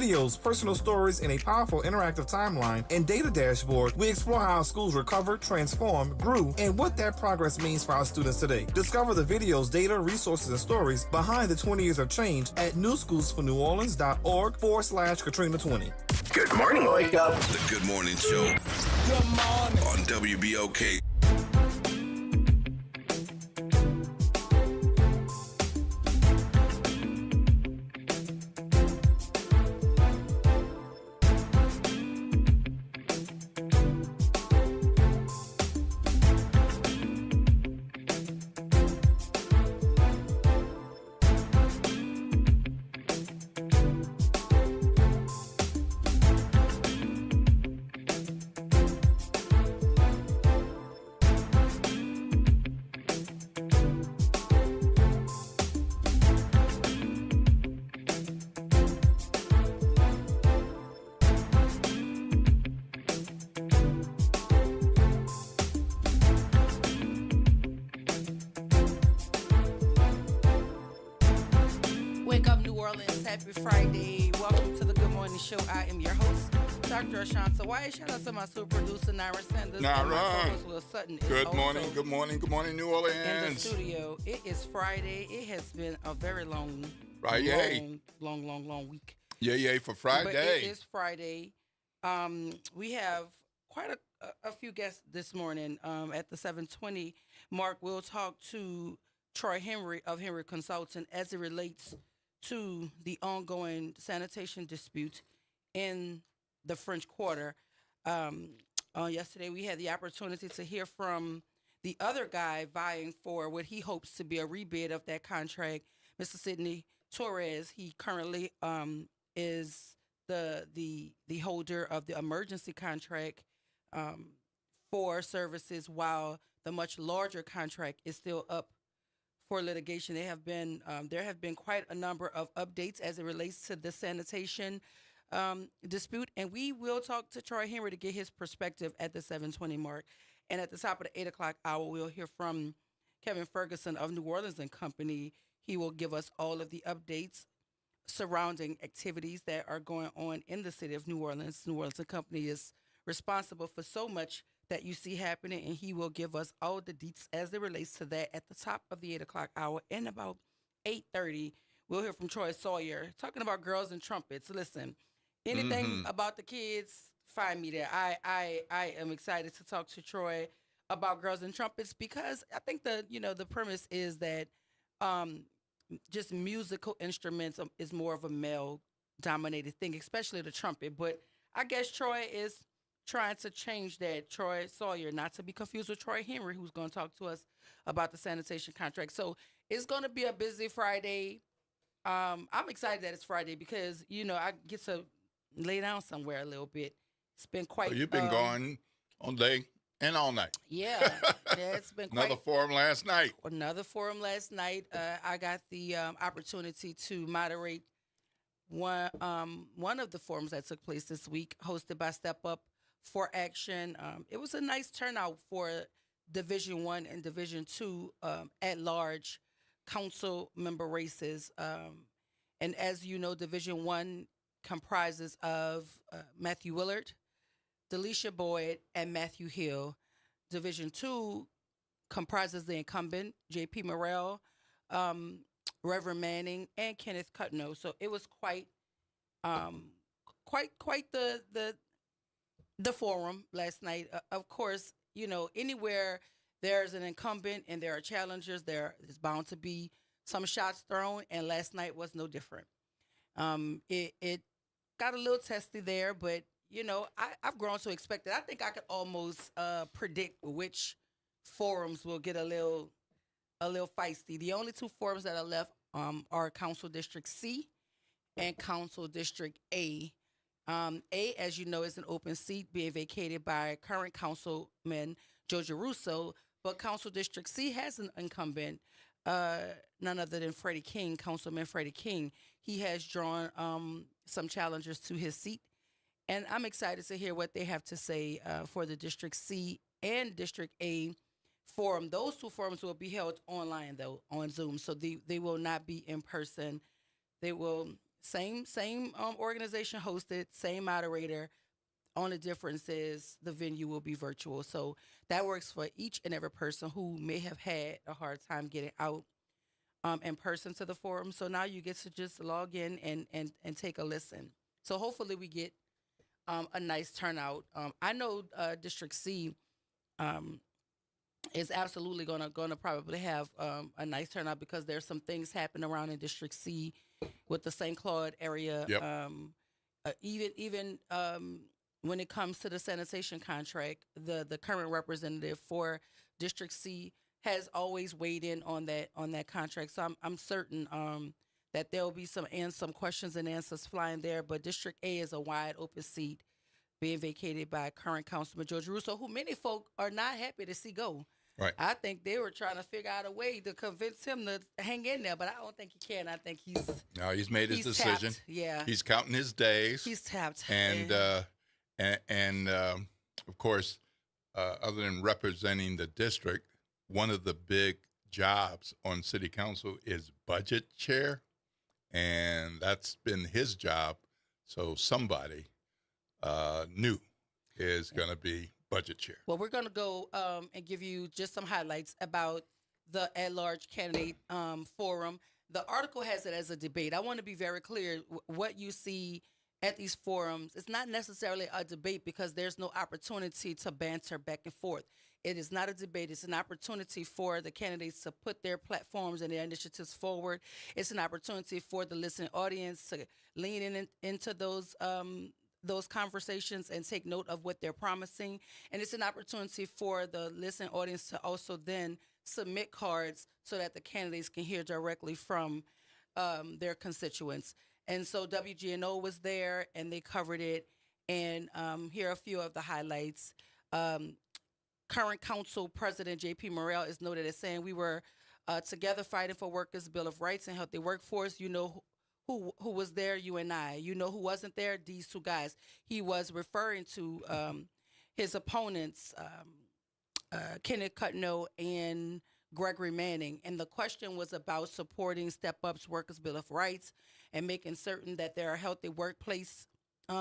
videos, personal stories, and a powerful interactive timeline and data dashboard, we explore how schools recovered, transformed, grew, and what that progress means for our students today. Discover the videos, data, resources, and stories behind the 20 years of change at newschoolsforneworleans.org/Katrina20. Good morning, Wake Up. The Good Morning Show. Good morning. On WBOK. Wake up, New Orleans. Happy Friday. Welcome to the Good Morning Show. I am your host, Dr. Ashanta White. Shout out to my super producer, Naira Sanders. And my co-host, Will Sutton. Good morning, New Orleans. In the studio. It is Friday. It has been a very long, long week. Yay for Friday. But it is Friday. We have quite a few guests this morning. At the 7:20 mark, we'll talk to Troy Henry of Henry Consulting as it relates to the ongoing sanitation dispute in the French Quarter. Yesterday, we had the opportunity to hear from the other guy vying for what he hopes to be a rebid of that contract, Mr. Sidney Torres. He currently is the holder of the emergency contract for services, while the much larger contract is still up for litigation. There have been quite a number of updates as it relates to the sanitation dispute, and we will talk to Troy Henry to get his perspective at the 7:20 mark. And at the top of the 8 o'clock hour, we'll hear from Kevin Ferguson of New Orleans and Company. He will give us all of the updates surrounding activities that are going on in the city of New Orleans. New Orleans and Company is responsible for so much that you see happening, and he will give us all the deets as it relates to that at the top of the 8 o'clock hour. And about 8:30, we'll hear from Troy Sawyer talking about girls and trumpets. Listen, anything about the kids, find me there. I am excited to talk to Troy about girls and trumpets, because I think the premise is that just musical instruments is more of a male dominated thing, especially the trumpet. But I guess Troy is trying to change that. Troy Sawyer, not to be confused with Troy Henry, who's going to talk to us about the sanitation contract. So it's going to be a busy Friday. I'm excited that it's Friday because, I get to lay down somewhere a little bit. It's been quite... So you've been gone all day and all night. Yeah, it's been quite... Another forum last night. I got the opportunity to moderate one of the forums that took place this week, hosted by Step Up for Action. It was a nice turnout for Division I and Division II at large council member races. And as you know, Division I comprises of Matthew Willard, Delisha Boyd, and Matthew Hill. Division II comprises the incumbent, J.P. Morrell, Reverend Manning, and Kenneth Cutno. So it was quite the forum last night. Of course, anywhere there's an incumbent and there are challengers, there is bound to be some shots thrown, and last night was no different. It got a little testy there, but I've grown to expect it. I think I could almost predict which forums will get a little feisty. The only two forums that are left are Council District C and Council District A. A, as you know, is an open seat being vacated by current councilman Joe Russo, but Council District C has an incumbent, none other than Freddie King, Councilman Freddie King. He has drawn some challengers to his seat, and I'm excited to hear what they have to say for the District C and District A forum. Those two forums will be held online, though, on Zoom, so they will not be in person. They will Same organization hosted, same moderator. Only difference is the venue will be virtual. So that works for each and every person who may have had a hard time getting out in person to the forum. So now you get to just log in and take a listen. So hopefully we get a nice turnout. I know District C is absolutely gonna probably have a nice turnout because there's some things happening around in District C with the St. Claude area. Yep. Even when it comes to the sanitation contract, the current representative for District C has always weighed in on that contract. So I'm certain that there will be some questions and answers flying there. But District A is a wide open seat being vacated by current Councilman George Russo, who many folk are not happy to see go. Right. I think they were trying to figure out a way to convince him to hang in there, but I don't think he can. I think he's made his decision. Tapped. Yeah, He's counting his days. he's tapped. And of course, other than representing the district, one of the big jobs on city council is budget chair, and that's been his job. So somebody new is going to be budget chair. Well, we're going to go and give you just some highlights about the at-large candidate forum. The article has it as a debate. I want to be very clear. What you see at these forums, it's not necessarily a debate because there's no opportunity to banter back and forth. It is not a debate. It's an opportunity for the candidates to put their platforms and their initiatives forward. It's an opportunity for the listening audience to lean into those conversations and take note of what they're promising. And it's an opportunity for the listening audience to also then submit cards so that the candidates can hear directly from their constituents. And so WGNO was there and they covered it. And here are a few of the highlights. Current council president J.P. Morrell is noted as saying, we were together fighting for workers' Bill of Rights and healthy workforce. You know who was there, you and I. You know who wasn't there, these two guys. He was referring to his opponents, Kenneth Cutno and Gregory Manning. And the question was about supporting Step Up's Workers' Bill of Rights and making certain that there are healthy workplace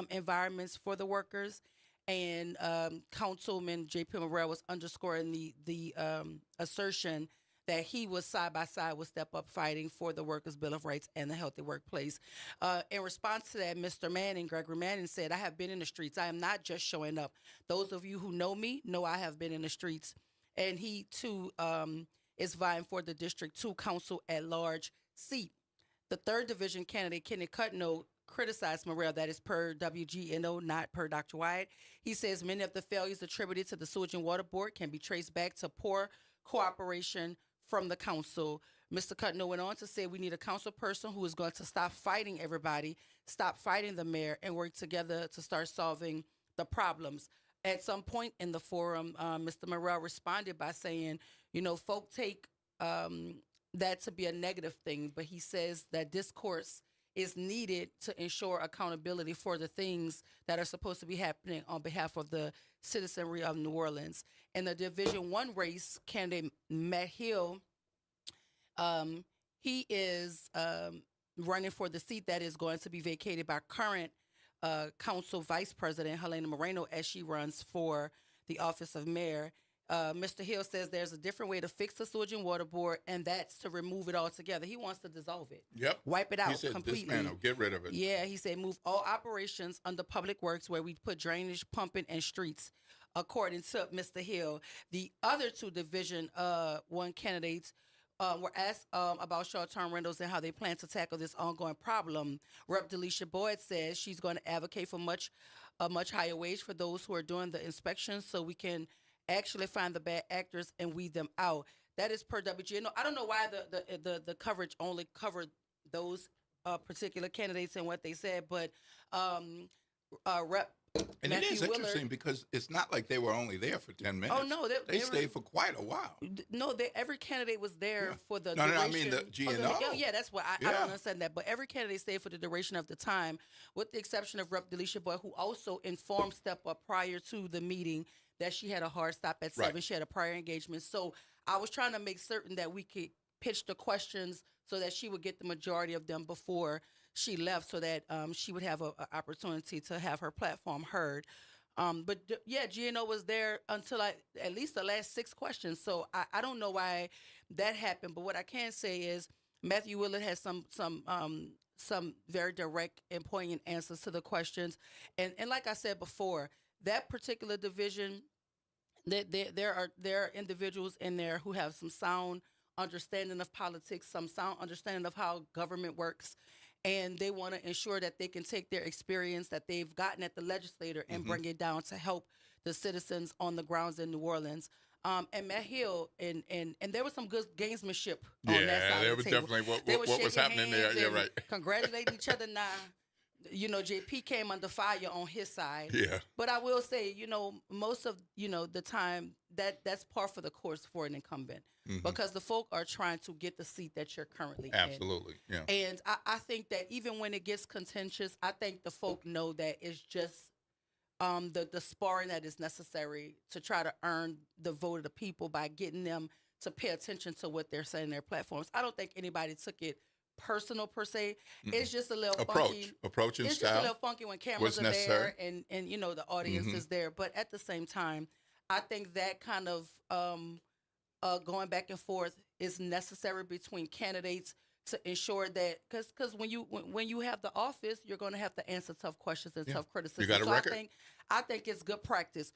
environments for the workers. And Councilman J.P. Morrell was underscoring the assertion that he was side by side with Step Up fighting for the Workers' Bill of Rights and the healthy workplace. In response to that, Mr. Manning, Gregory Manning, said, I have been in the streets. I am not just showing up. Those of you who know me know I have been in the streets. And he, too, is vying for the District 2 Council at Large seat. The 3rd Division candidate, Kenny Cutno, criticized Morrell, that is per WGNO, not per Dr. Wyatt. He says many of the failures attributed to the Sewage and Water Board can be traced back to poor cooperation from the council. Mr. Cutno went on to say we need a council person who is going to stop fighting everybody, stop fighting the mayor, and work together to start solving the problems. At some point in the forum, Mr. Morrell responded by saying, folk take that to be a negative thing, but he says that discourse is needed to ensure accountability for the things that are supposed to be happening on behalf of the citizenry of New Orleans. In the Division 1 race, candidate Matt Hill, he is running for the seat that is going to be vacated by current Council Vice President Helena Moreno as she runs for the office of mayor. Mr. Hill says there's a different way to fix the Sewage and Water Board, and that's to remove it altogether. He wants to dissolve it. Yep. Wipe it out he said, completely. Dismantle, get rid of it. Yeah, he said move all operations under Public Works where we put drainage, pumping, and streets, according to Mr. Hill. The other 2 Division 1 candidates were asked about short-term rentals and how they plan to tackle this ongoing problem. Rep. Delisha Boyd says she's going to advocate for a much higher wage for those who are doing the inspections so we can actually find the bad actors and weed them out. That is per WGNO. I don't know why the coverage only covered those particular candidates and what they said, but Rep. And Matthew it is Willard, interesting because it's not like they were only there for 10 minutes. Oh, no. They stayed for quite a while. No, every candidate was there for the No, duration. I mean the GNO. Yeah, that's what I don't understand that. But every candidate stayed for the duration of the time, with the exception of Rep. Delisha Boyd, who also informed Step Up prior to the meeting that she had a hard stop at 7. She had a prior engagement. So I was trying to make certain that we could pitch the questions so that she would get the majority of them before she left so that she would have a opportunity to have her platform heard. Yeah, GNO was there until at least the last 6 questions. So I don't know why that happened. But what I can say is Matthew Willett has some very direct and poignant answers to the questions. And like I said before, that particular division, there are individuals in there who have some sound understanding of politics, some sound understanding of how government works, and they want to ensure that they can take their experience that they've gotten at the legislature and bring it down to help the citizens on the grounds in New Orleans. And Matt Hill and there was some good gamesmanship on that side there of was the table. definitely They what were was shaking happening there. hands Yeah, and right. congratulating each other. Now, JP came under fire on his side. Yeah. But I will say, most of, the time that's par for the course for an incumbent because the folk are trying to get the seat that you're currently in. Absolutely. Yeah. And I think that even when it gets contentious, I think the folk know that it's just the sparring that is necessary to try to earn the vote of the people by getting them to pay attention to what they're saying in their platforms. I don't think anybody took it personal per se. It's just a little funky. Approach and It's style. just a little funky when cameras was are necessary. there and the audience is there. But at the same time, I think that kind of going back and forth is necessary between candidates to ensure that because when you have the office, you're going to have to answer tough questions and tough criticism. You got a so record? I think it's good practice.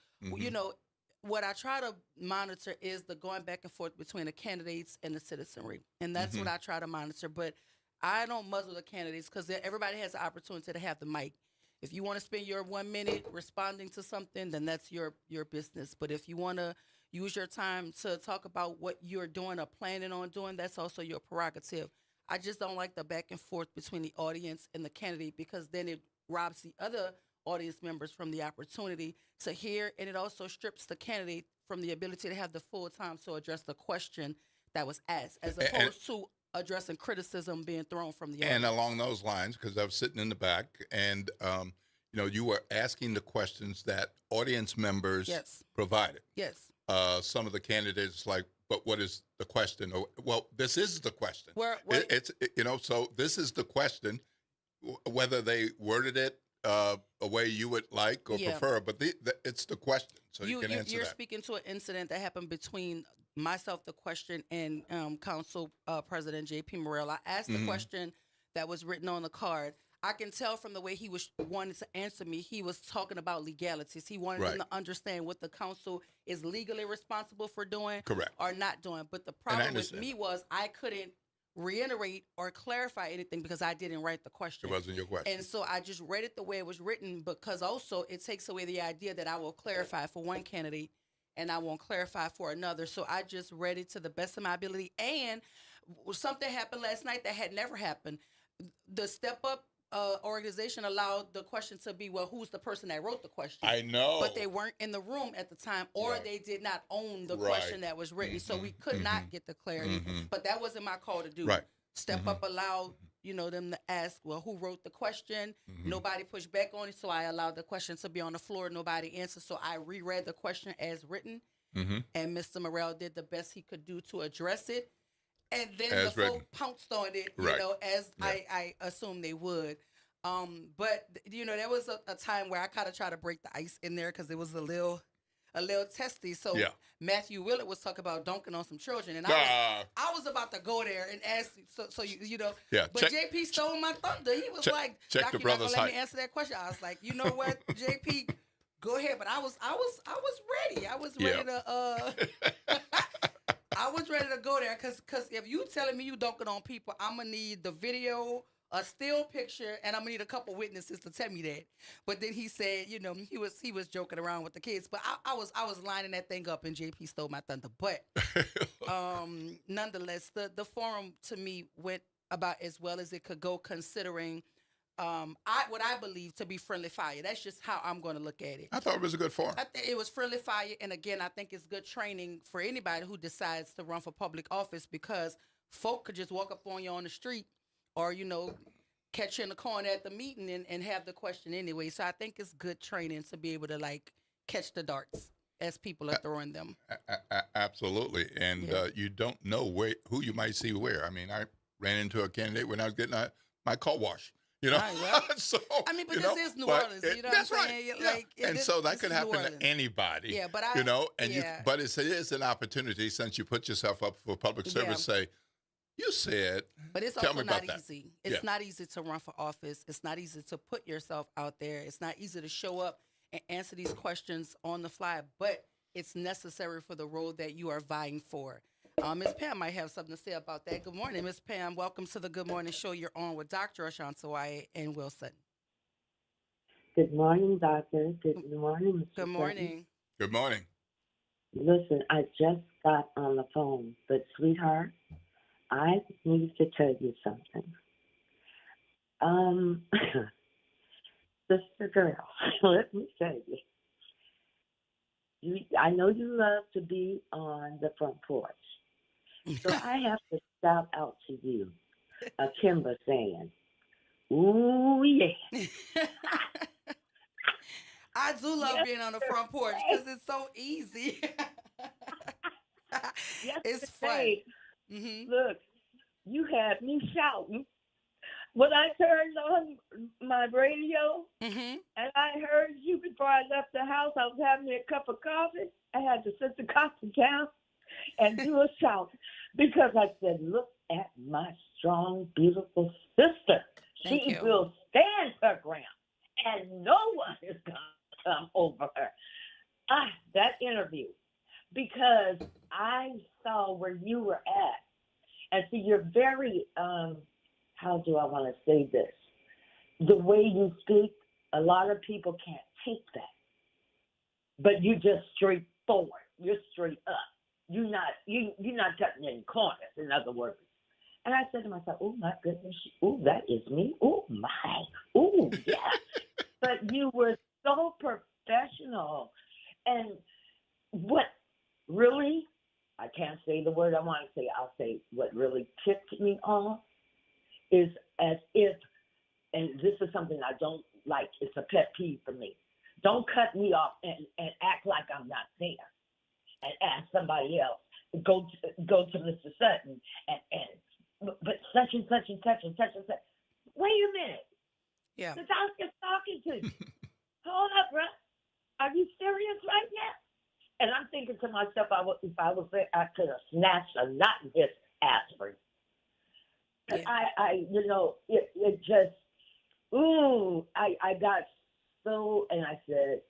What I try to monitor is the going back and forth between the candidates and the citizenry, and that's what I try to monitor. But I don't muzzle the candidates because everybody has the opportunity to have the mic. If you want to spend your 1 minute responding to something, then that's your business. But if you want to use your time to talk about what you're doing or planning on doing, that's also your prerogative. I just don't like the back and forth between the audience and the candidate because then it robs the other audience members from the opportunity to hear, and it also strips the candidate from the ability to have the full time to address the question that was asked, as opposed to addressing criticism being thrown from the audience. And along those lines, because I was sitting in the back, and you were asking the questions that audience members provided. Yes. Some of the candidates like, but what is the question? Or, well, this is the question. So this is the question, whether they worded it a way you would like or prefer, but it's the question, so you can answer you're that. speaking to an incident that happened between myself, the question, and Council President J.P. Morrell. I asked the question that was written on the card. I can tell from the way he was wanted to answer me, he was talking about legalities. He wanted them to understand what the council is legally responsible for doing or not doing. But the problem with me was I couldn't reiterate or clarify anything because I didn't write the question. It wasn't your question. And so I just read it the way it was written because also it takes away the idea that I will clarify for one candidate and I won't clarify for another. So I just read it to the best of my ability. And something happened last night that had never happened. The Step Up organization allowed the question to be, well, who's the person that wrote the question? I know. But they weren't in the room at the time, or they did not own the question that was written. So we could not get the clarity. But that wasn't my call to do. Right. Step Up allowed, them to ask, well, who wrote the question? Nobody pushed back on it, so I allowed the question to be on the floor. Nobody answered, so I reread the question as written. And Mr. Morrell did the best he could do to address it. And then as the folk pounced on it, as I assumed they would. But there was a time where I kind of tried to break the ice in there because it was a little testy. So Matthew Willett was talking about dunking on some children, and I was about to go there and ask. So you know. Yeah. But JP stole my thunder. He was like, "Check your brother's let height." me answer that question. I was like, you know what, JP, go ahead. But I was ready. I was ready to. I was ready to go there because if you telling me you dunking on people, I'm gonna need the video, a still picture, and I'm gonna need a couple witnesses to tell me that. But then he said, he was joking around with the kids, but I was lining that thing up, and JP stole my thunder. But nonetheless, the forum to me went about as well as it could go, considering what I believe to be friendly fire. That's just how I'm going to look at it. I thought it was a good forum. I think it was friendly fire, and again, I think it's good training for anybody who decides to run for public office, because folk could just walk up on you on the street, or catch you in the corner at the meeting and have the question anyway. So I think it's good training to be able to catch the darts as people are throwing them. Absolutely, and you don't know who you might see where. I mean, I ran into a candidate when I was getting my car wash. You know, Right, well, so I mean, but you this know, is New but Orleans. You know that's what I'm right. saying? Yeah. Like, And this, so that this could is New happen Orleans. to anybody. Yeah, but you know, and yeah. but it is an opportunity since you put yourself up for public service. Say, you said. But it's Tell also me about not that. easy. It's Yeah. not easy to run for office. It's not easy to put yourself out there. It's not easy to show up and answer these questions on the fly, but it's necessary for the role that you are vying for. Ms. Pam might have something to say about that. Good morning, Ms. Pam. Welcome to the Good Morning Show. You're on with Dr. Ashanta Wyatt and Wilson. Good morning, Doctor. Good morning, Mr. Good morning. Good morning. Listen, I just got on the phone, but sweetheart, I need to tell you something. Sister girl, let me tell you. I know you love to be on the front porch, so I have to shout out to you, Kimber saying, "Ooh yeah." I do love being on the front porch because it's so easy. It's fun. Mm-hmm. Look, you had me shouting when I turned on my radio, Mm-hmm. and I heard you before I left the house. I was having me a cup of coffee. I had to sit the coffee down and do a shout because I said, "Look at my strong, beautiful sister. Thank She you. will stand her ground, and no one is going to come over her." That interview, because I saw where you were at. And so you're very, how do I want to say this? The way you speak, a lot of people can't take that. But you're just straightforward. You're straight up. You're not cutting any corners, in other words. And I said to myself, "Oh my goodness, oh, that is me. Oh my, oh yeah." But you were so professional. And what really, I can't say the word I want to say, I'll say what really tipped me off is as if, and this is something I don't like, it's a pet peeve for me. Don't cut me off and act like I'm not there and ask somebody else. Go to Mr. Sutton but such and such and such and such and such. Wait a minute. Yeah. The doctor's talking to you. Hold up, bro. Are you serious right now? And I'm thinking to myself, if I was there, I could have snatched a knot in his aspirin. Yeah. It just, I got so, and I said,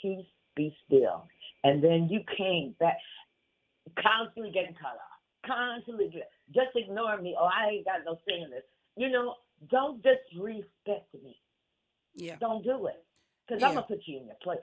"Peace, be still." And then you came back, constantly getting cut off, just ignore me. "Oh, I ain't got no say in this." Don't disrespect me. Yeah. Don't do it. Because Yeah. I'm going to put you in your place.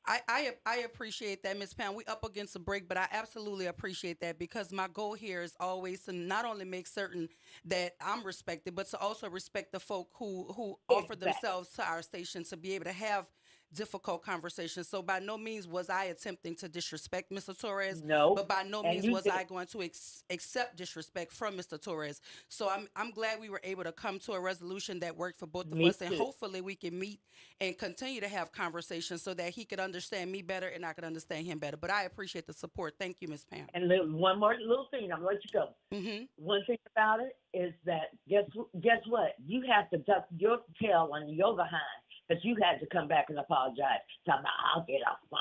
I appreciate that, Ms. Pam. We up against a break, but I absolutely appreciate that because my goal here is always to not only make certain that I'm respected, but to also respect the folk who offer Exactly. themselves to our station to be able to have difficult conversations. So by no means was I attempting to disrespect Mr. Torres. No. But by no And means you was did. I going to accept disrespect from Mr. Torres. So I'm glad we were able to come to a resolution that worked for both of Me us, and too. hopefully we can meet and continue to have conversations so that he could understand me better and I could understand him better. But I appreciate the support. Thank you, Ms. Pam. And one more little thing, I'm going to let you go. Mm-hmm. One thing about it is that guess what? You have to duck your tail on your behind, but you had to come back and apologize. So I'll get off my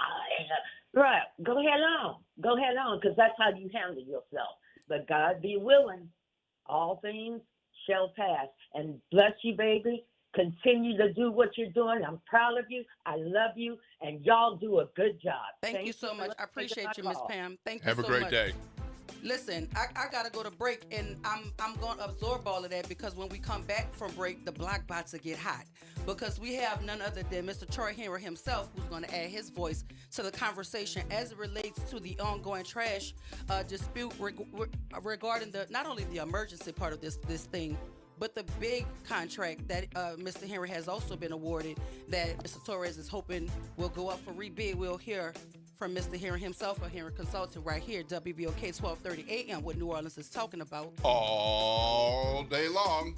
right. Go ahead on, because that's how you handle yourself. But God be willing, all things shall pass. And bless you, baby. Continue to do what you're doing. I'm proud of you. I love you, and y'all do a good job. Thank you so for much. I taking appreciate my you, Ms. call. Pam. Thank you Have so a great much. day. Listen, I gotta go to break, and I'm gonna absorb all of that because when we come back from break, the block bots will get hot because we have none other than Mr. Troy Henry himself, who's going to add his voice to the conversation as it relates to the ongoing trash dispute regarding not only the emergency part of this thing, but the big contract that Mr. Henry has also been awarded that Mr. Torres is hoping will go up for rebid. We'll hear from Mr. Henry himself, a Henry consultant right here, WBOK 1230 AM, what New Orleans is talking about. All day long.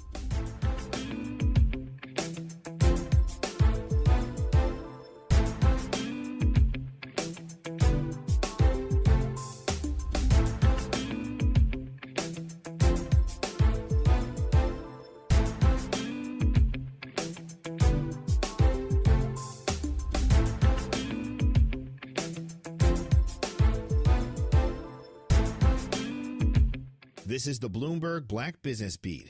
This is the Bloomberg Black Business Beat.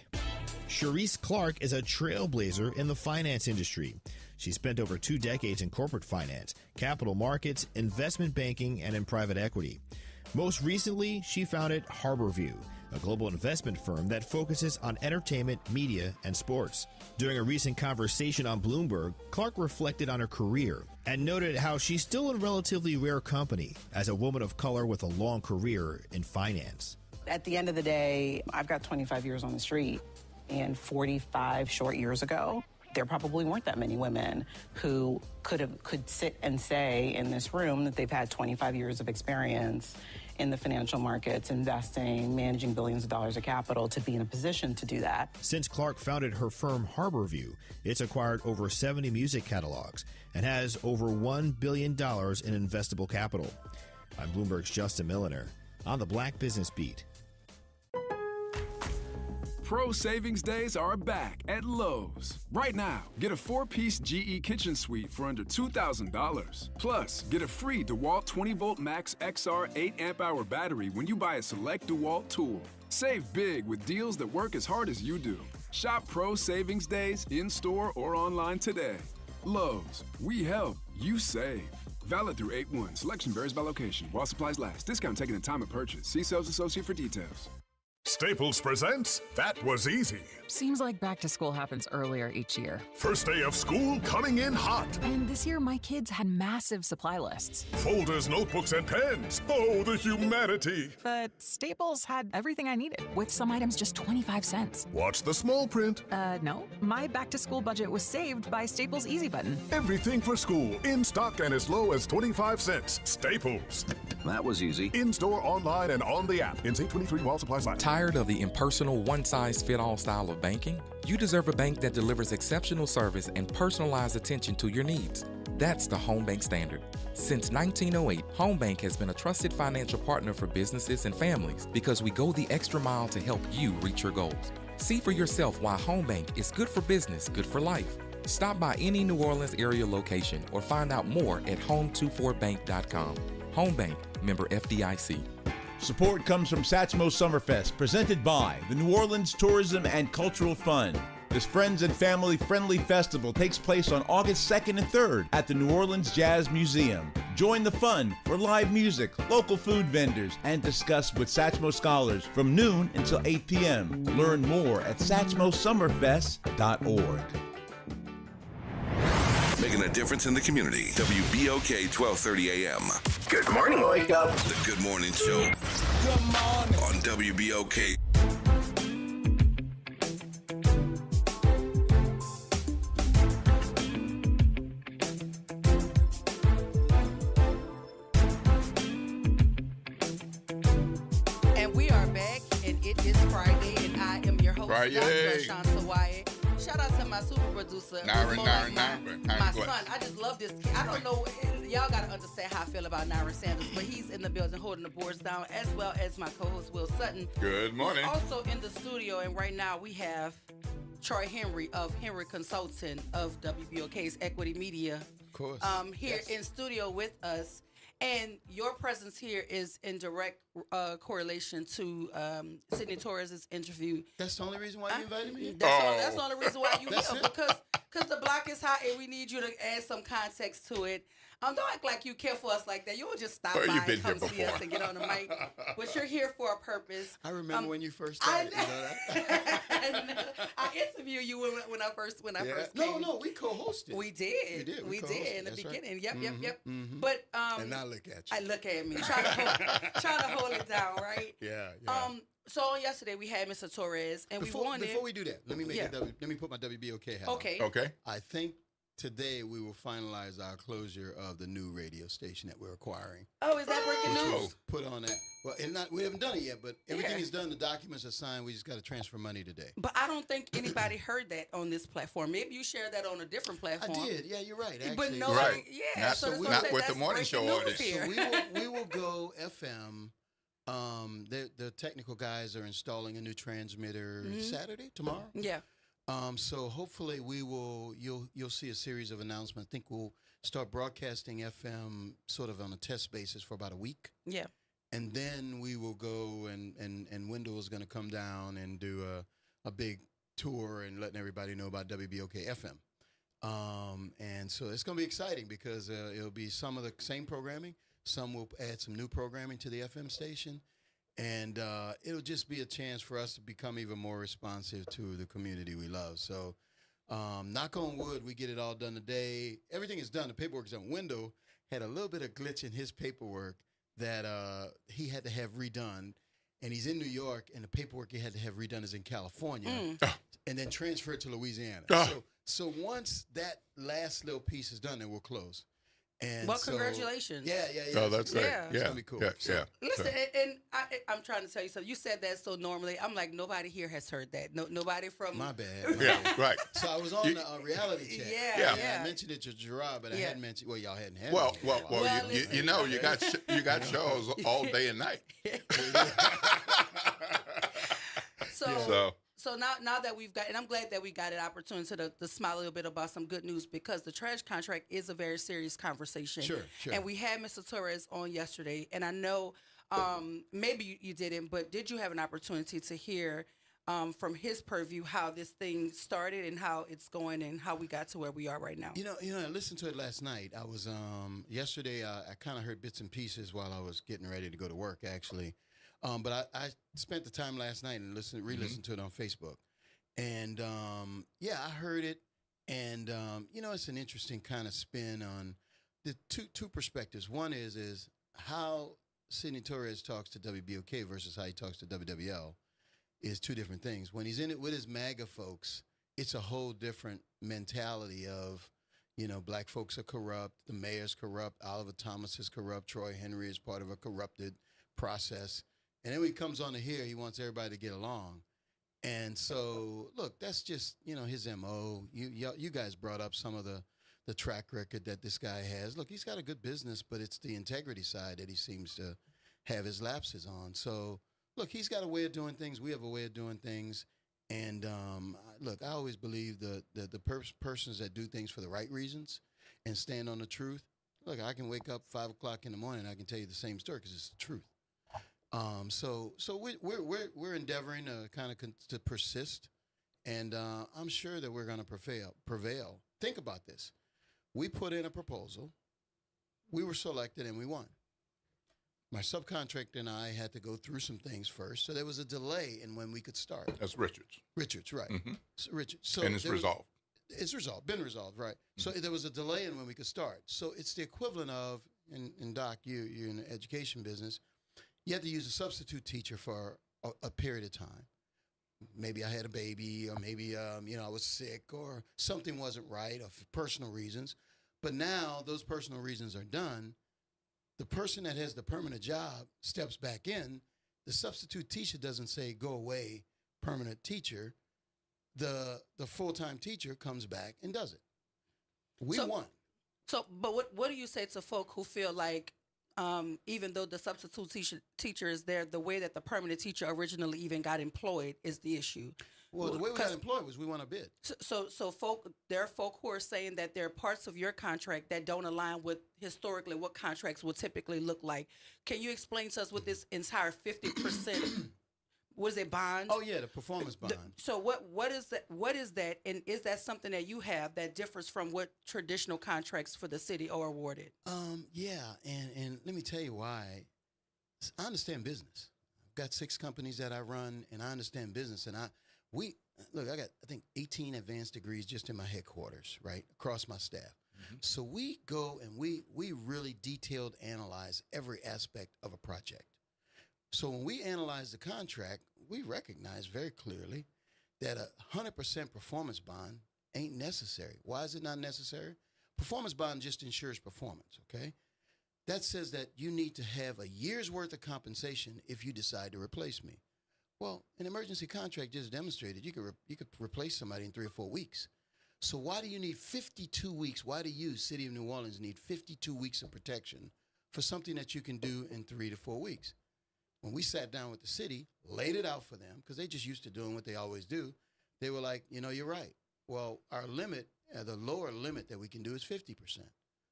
Sharice Clark is a trailblazer in the finance industry. She spent over 2 decades in corporate finance, capital markets, investment banking, and in private equity. Most recently, she founded Harborview, a global investment firm that focuses on entertainment, media, and sports. During a recent conversation on Bloomberg, Clark reflected on her career and noted how she's still in relatively rare company as a woman of color with a long career in finance. At the end of the day, I've got 25 years on the street, and 45 short years ago, there probably weren't that many women who could sit and say in this room that they've had 25 years of experience in the financial markets, investing, managing billions of dollars of capital to be in a position to do that. Since Clark founded her firm Harborview, it's acquired over 70 music catalogs and has over $1 billion in investable capital. I'm Bloomberg's Justin Milliner on the Black Business Beat. Pro Savings Days are back at Lowe's. Right now, get a 4-piece GE kitchen suite for under $2,000. Plus, get a free DeWalt 20-volt Max XR 8-amp-hour battery when you buy a select DeWalt tool. Save big with deals that work as hard as you do. Shop Pro Savings Days in-store or online today. Lowe's, we help, you save. Valid through 8/1. Selection varies by location. While supplies last. Discount taken at time of purchase. See sales associate for details. Staples presents That Was Easy. Seems like back to school happens earlier each year. First day of school coming in hot. And this year, my kids had massive supply lists. Folders, notebooks, and pens. Oh, the humanity. But Staples had everything I needed, with some items just 25 cents. Watch the small print. No. My back to school budget was saved by Staples Easy Button. Everything for school, in stock and as low as 25 cents. Staples. That was easy. In-store, online, and on the app. In 23 while supplies last. Tired of the impersonal, one-size-fit-all style of banking? You deserve a bank that delivers exceptional service and personalized attention to your needs. That's the Home Bank Standard. Since 1908, Home Bank has been a trusted financial partner for businesses and families because we go the extra mile to help you reach your goals. See for yourself why Home Bank is good for business, good for life. Stop by any New Orleans area location or find out more at home24bank.com. Home Bank, member FDIC. Support comes from Satchmo Summerfest, presented by the New Orleans Tourism and Cultural Fund. This friends and family-friendly festival takes place on August 2nd and 3rd at the New Orleans Jazz Museum. Join the fun for live music, local food vendors, and discuss with Satchmo scholars from noon until 8 p.m. Learn more at satchmosummerfest.org. Making a difference in the community. WBOK 1230 AM. Good morning, Wake Up. The Good Morning Show. Good morning. On WBOK. And we are back, and it is Friday, and I am your host, Friday. Dr. Shanta Wyatt. Shout out to my super producer, Nara, my son. I just love this kid. I don't know, y'all got to understand how I feel about Nara Sanders, but he's in the building holding the boards down, as well as my co-host, Will Sutton. Good morning. Who's also in the studio, and right now we have Troy Henry of Henry Consulting of WBOK's Equity Media. Of course. Here in studio with us. And your presence here is in direct correlation to Sidney Torres' interview. That's the only reason why you invited me? That's the only reason why you here, because the block is hot and we need you to add some context to it. Don't act like you care for us like that. You will just stop by and come see us and get on the mic. But you're here for a purpose. I remember when you first started. I interviewed you when I first came. No, we co-hosted. We did. We did in the beginning. Right. Yep. Mm-hmm. But and I look at you. I look at me, trying to hold it down, right? Yeah. So on yesterday we had Mr. Torres, and before we do that, let me put my WBOK hat on. Okay. I think today we will finalize our closure of the new radio station that we're acquiring. Oh, is that breaking news? We'll put on that. Well, we haven't done it yet, but everything is done. The documents are signed. We just got to transfer money today. But I don't think anybody heard that on this platform. Maybe you shared that on a different platform. I did. Yeah, you're right. Actually. But nobody. Right. Yeah. Not, so not with the morning show audience. So we will go FM. The technical guys are installing a new transmitter Saturday, tomorrow. Yeah. So hopefully you'll see a series of announcements. I think we'll start broadcasting FM sort of on a test basis for about a week. Yeah. and then we will go and Wendell is going to come down and do a big tour and letting everybody know about WBOK FM. And so it's going to be exciting because it'll be some of the same programming. Some will add some new programming to the FM station. And it'll just be a chance for us to become even more responsive to the community we love. So knock on wood, we get it all done today. Everything is done. The paperwork is done. Wendell had a little bit of glitch in his paperwork that he had to have redone. And he's in New York, and the paperwork he had to have redone is in California, and then transferred to Louisiana. So once that last little piece is done, then we'll close. And well, congratulations. Yeah. Oh, that's great. Yeah. It's gonna be cool. Yeah. Listen, and I'm trying to tell you something. You said that so normally. I'm like, nobody here has heard that. No, nobody from. My bad. Yeah, right. So I was on the reality check. Yeah. I mentioned it to Gerard, but I hadn't mentioned. Well, y'all hadn't had. Well, it. you know, you got shows all day and night. So now that we've got, and I'm glad that we got an opportunity to smile a little bit about some good news, because the trash contract is a very serious conversation. Sure. And we had Mr. Torres on yesterday, and I know maybe you didn't, but did you have an opportunity to hear from his purview how this thing started and how it's going and how we got to where we are right now? You know, I listened to it last night. I was yesterday. I kind of heard bits and pieces while I was getting ready to go to work, actually. But I spent the time last night and re-listened to it on Facebook. And, I heard it. And, it's an interesting kind of spin on the two perspectives. One is how Sidney Torres talks to WBOK versus how he talks to WWL is two different things. When he's in it with his MAGA folks, it's a whole different mentality of, black folks are corrupt, the mayor's corrupt, Oliver Thomas is corrupt, Troy Henry is part of a corrupted process. And then when he comes on to here, he wants everybody to get along. And so, look, that's just, his MO. You guys brought up some of the track record that this guy has. Look, he's got a good business, but it's the integrity side that he seems to have his lapses on. So, look, he's got a way of doing things. We have a way of doing things. And, look, I always believe the persons that do things for the right reasons and stand on the truth. Look, I can wake up 5 o'clock in the morning and I can tell you the same story because it's the truth. So we're endeavoring to kind of to persist, and I'm sure that we're going to prevail. Think about this: we put in a proposal, we were selected, and we won. My subcontractor and I had to go through some things first, so there was a delay in when we could start. That's Richards. Richards, right? Mm-hmm. So Richards. So and it's resolved. It's resolved. Been resolved, right? Mm-hmm. So there was a delay in when we could start. So it's the equivalent of, and Doc, you're in the education business. You have to use a substitute teacher for a period of time. Maybe I had a baby, or maybe I was sick, or something wasn't right, or for personal reasons. But now those personal reasons are done. The person that has the permanent job steps back in. The substitute teacher doesn't say, go away, permanent teacher. The full-time teacher comes back and does it. We won. So, but what do you say to folk who feel like, even though the substitute teacher is there, the way that the permanent teacher originally even got employed is the issue? Well, the way we got employed was we won a bid. So there are folk who are saying that there are parts of your contract that don't align with historically what contracts will typically look like. Can you explain to us what this entire 50%? Was it bond? Oh yeah, the performance bond. So what is that? What is that? And is that something that you have that differs from what traditional contracts for the city are awarded? Yeah, and let me tell you why. I understand business. I've got 6 companies that I run, and I understand business. And I got I think 18 advanced degrees just in my headquarters, right, across my staff. Mm-hmm. So we go and we really detailed analyze every aspect of a project. So when we analyze the contract, we recognize very clearly that 100% performance bond ain't necessary. Why is it not necessary? Performance bond just ensures performance, okay? That says that you need to have a year's worth of compensation if you decide to replace me. Well, an emergency contract just demonstrated you could replace somebody in 3 or 4 weeks. So why do you need 52 weeks? Why do you, City of New Orleans, need 52 weeks of protection for something that you can do in 3 to 4 weeks? When we sat down with the city, laid it out for them, because they just used to doing what they always do, they were like, you're right. Well, our limit, the lower limit that we can do is 50%.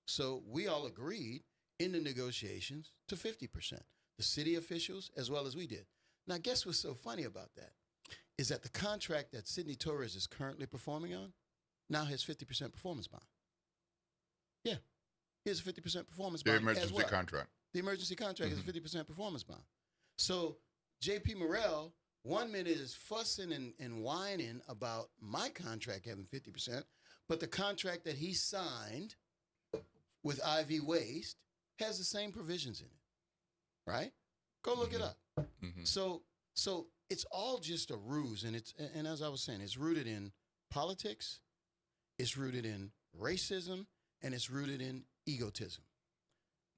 So we all agreed in the negotiations to 50%. the city officials, as well as we did. Now, guess what's so funny about that? Is that the contract that Sidney Torres is currently performing on now has 50% performance bond. Yeah, he has a 50% performance bond. The emergency well. contract. The emergency contract is a 50% performance bond. So J.P. Morrell, 1 minute is fussing and whining about my contract having 50%, but the contract that he signed with IV Waste has the same provisions in it, right? Go look it up. So it's all just a ruse, and as I was saying, it's rooted in politics, it's rooted in racism, and it's rooted in egotism.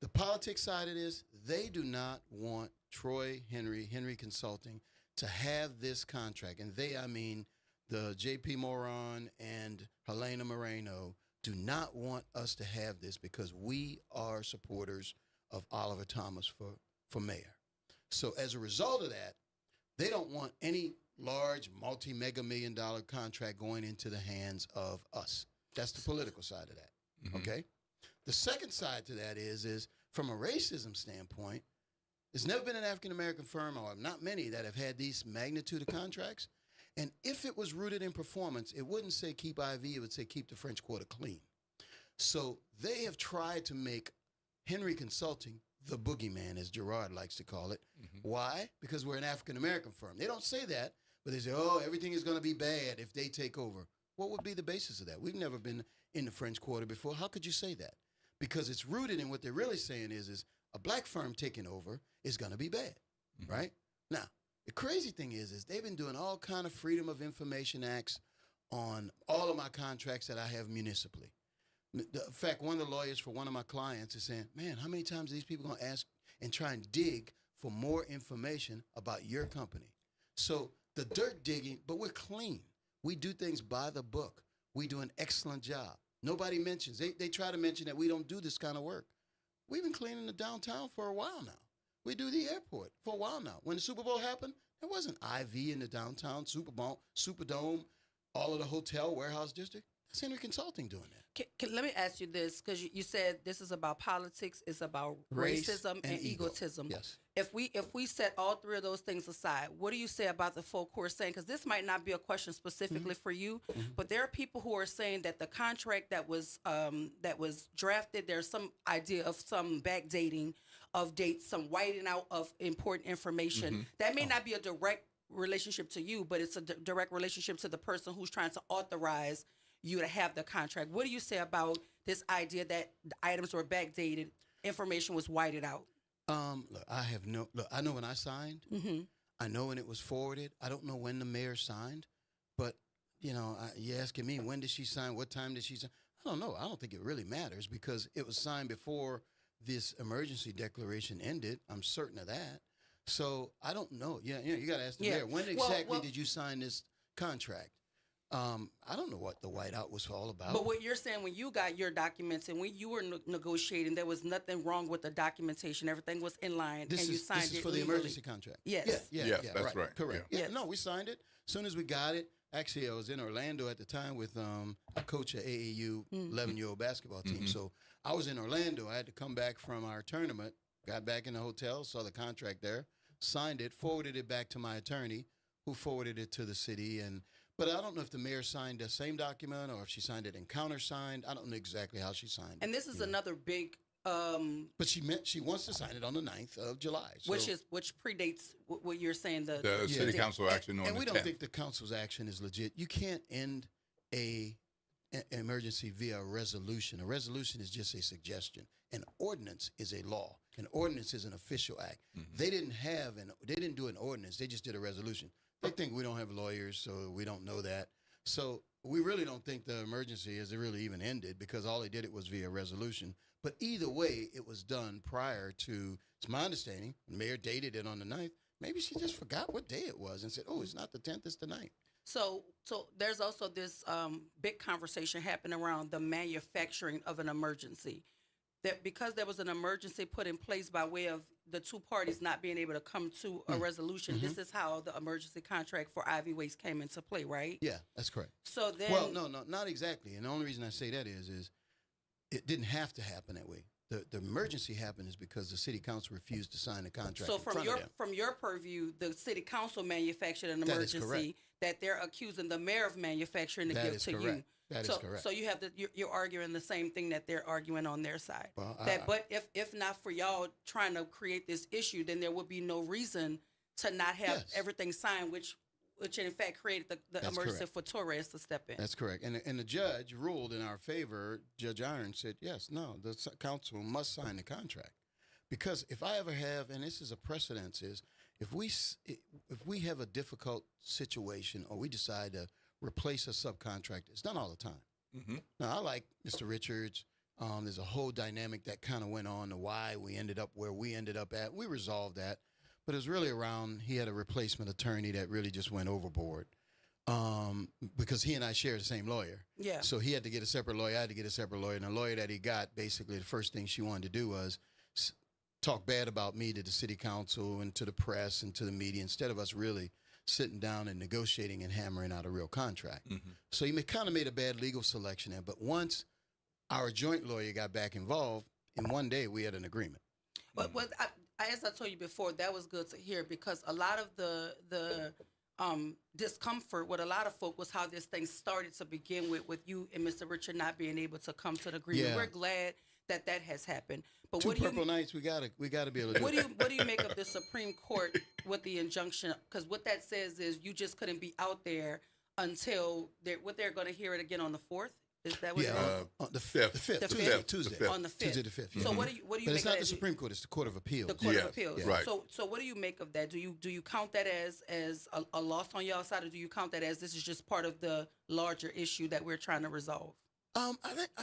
The politics side of this, they do not want Troy Henry Consulting, to have this contract. And they, I mean, the J.P. Moran and Helena Moreno do not want us to have this because we are supporters of Oliver Thomas for mayor. So as a result of that, they don't want any large multi-mega million dollar contract going into the hands of us. That's the political side of that, okay? The second side to that is from a racism standpoint, there's never been an African-American firm, or not many, that have had these magnitude of contracts. And if it was rooted in performance, it wouldn't say keep IV, it would say keep the French Quarter clean. So they have tried to make Henry Consulting the boogeyman, as Gerard likes to call it. Why? Because we're an African-American firm. They don't say that, but they say, oh, everything is going to be bad if they take over. What would be the basis of that? We've never been in the French Quarter before. How could you say that? Because it's rooted in what they're really saying is a black firm taking over is going to be bad, right? Now, the crazy thing is they've been doing all kind of Freedom of Information Acts on all of my contracts that I have municipally. In fact, one of the lawyers for one of my clients is saying, man, how many times are these people going to ask and try and dig for more information about your company? So the dirt digging, but we're clean. We do things by the book. We do an excellent job. Nobody mentions, they try to mention that we don't do this kind of work. We've been cleaning the downtown for a while now. We do the airport for a while now. When the Super Bowl happened, there wasn't IV in the downtown, Superdome, all of the hotel, warehouse district. That's Henry Consulting doing that. Let me ask you this, because you said this is about politics, it's about racism and egotism. Yes. If we set all three of those things aside, what do you say about the folk who are saying, because this might not be a question specifically for you, but there are people who are saying that the contract that was drafted, there's some idea of some backdating of dates, some whiting out of important information. That may not be a direct relationship to you, but it's a direct relationship to the person who's trying to authorize you to have the contract. What do you say about this idea that the items were backdated, information was whited out? I know when I signed. I know when it was forwarded. I don't know when the mayor signed, but you're asking me, when did she sign? What time did she sign? I don't know. I don't think it really matters because it was signed before this emergency declaration ended. I'm certain of that. So I don't know. You got to ask the mayor. When exactly did you sign this contract? I don't know what the whiteout was all about. But what you're saying, when you got your documents and when you were negotiating, there was nothing wrong with the documentation. Everything was in line, and you signed it. This is for legally. the emergency contract. Yes. Yeah, that's right. Correct. Yeah. No, we signed it. As soon as we got it, actually, I was in Orlando at the time with a coach at AAU 11-year-old basketball team. So I was in Orlando. I had to come back from our tournament, got back in the hotel, saw the contract there, signed it, forwarded it back to my attorney, who forwarded it to the city. But I don't know if the mayor signed the same document or if she signed it and countersigned. I don't know exactly how she signed it. And this is another big. But she wants to sign it on the 9th of July. So. Which predates what you're saying. The city council action on the 10th. And we don't think the council's action is legit. You can't end an emergency via a resolution. A resolution is just a suggestion. An ordinance is a law. An ordinance is an official act. They didn't do an ordinance. They just did a resolution. They think we don't have lawyers, so we don't know that. So we really don't think the emergency has really even ended because all they did it was via resolution. But either way, it was done prior to, it's my understanding, the mayor dated it on the 9th. Maybe she just forgot what day it was and said, oh, it's not the 10th, it's the 9th. So there's also this big conversation happening around the manufacturing of an emergency. That because there was an emergency put in place by way of the two parties not being able to come to a resolution, this is how the emergency contract for IV Waste came into play, right? Yeah, that's correct. So then, well, no, not exactly. And the only reason I say that is it didn't have to happen that way. The emergency happened is because the city council refused to sign the contract. So in front of them. from your purview, the city council manufactured an That is emergency that they're accusing the mayor of manufacturing to That give is to correct. you. That so, is correct. So you have you're arguing the same thing that they're arguing on their side. Well, But if not for y'all trying to create this issue, then there would be no reason to not have Yes. everything signed, which in fact created the That's emergency correct. for Torres to step in. That's correct. And the judge ruled in our favor. Judge Irons said, yes, no, the council must sign the contract. Because if I ever have, and this is a precedence, is if we have a difficult situation or we decide to replace a subcontractor, it's done all the time. Mm-hmm. Now, I like Mr. Richards. There's a whole dynamic that kind of went on to why we ended up where we ended up at. We resolved that. But it was really around, he had a replacement attorney that really just went overboard because he and I share the same lawyer. Yeah. So he had to get a separate lawyer. I had to get a separate lawyer. And the lawyer that he got, basically, the first thing she wanted to do was talk bad about me to the city council and to the press and to the media instead of us really sitting down and negotiating and hammering out a real contract. Mm-hmm. So he kind of made a bad legal selection there. But once our joint lawyer got back involved, in one day we had an agreement. But as I told you before, that was good to hear because a lot of the discomfort with a lot of folk was how this thing started to begin with you and Mr. Richard not being able to come to the agreement. Yeah. We're glad that has happened. But Two what do you purple nights, we gotta be able to do. what do you make of the Supreme Court with the injunction? Because what that says is you just couldn't be out there until they're going to hear it again on the 4th. Is that what? On the 5th. The Tuesday. 5th. Tuesday. On the 5th. Tuesday the 5th. So yeah. what do you But make it's of not that? the Supreme Court; it's the Court of Appeals. The Court Yes, of Appeals. yeah. Right. So what do you make of that? Do you count that as a loss on y'all side, or do you count that as this is just part of the larger issue that we're trying to resolve? I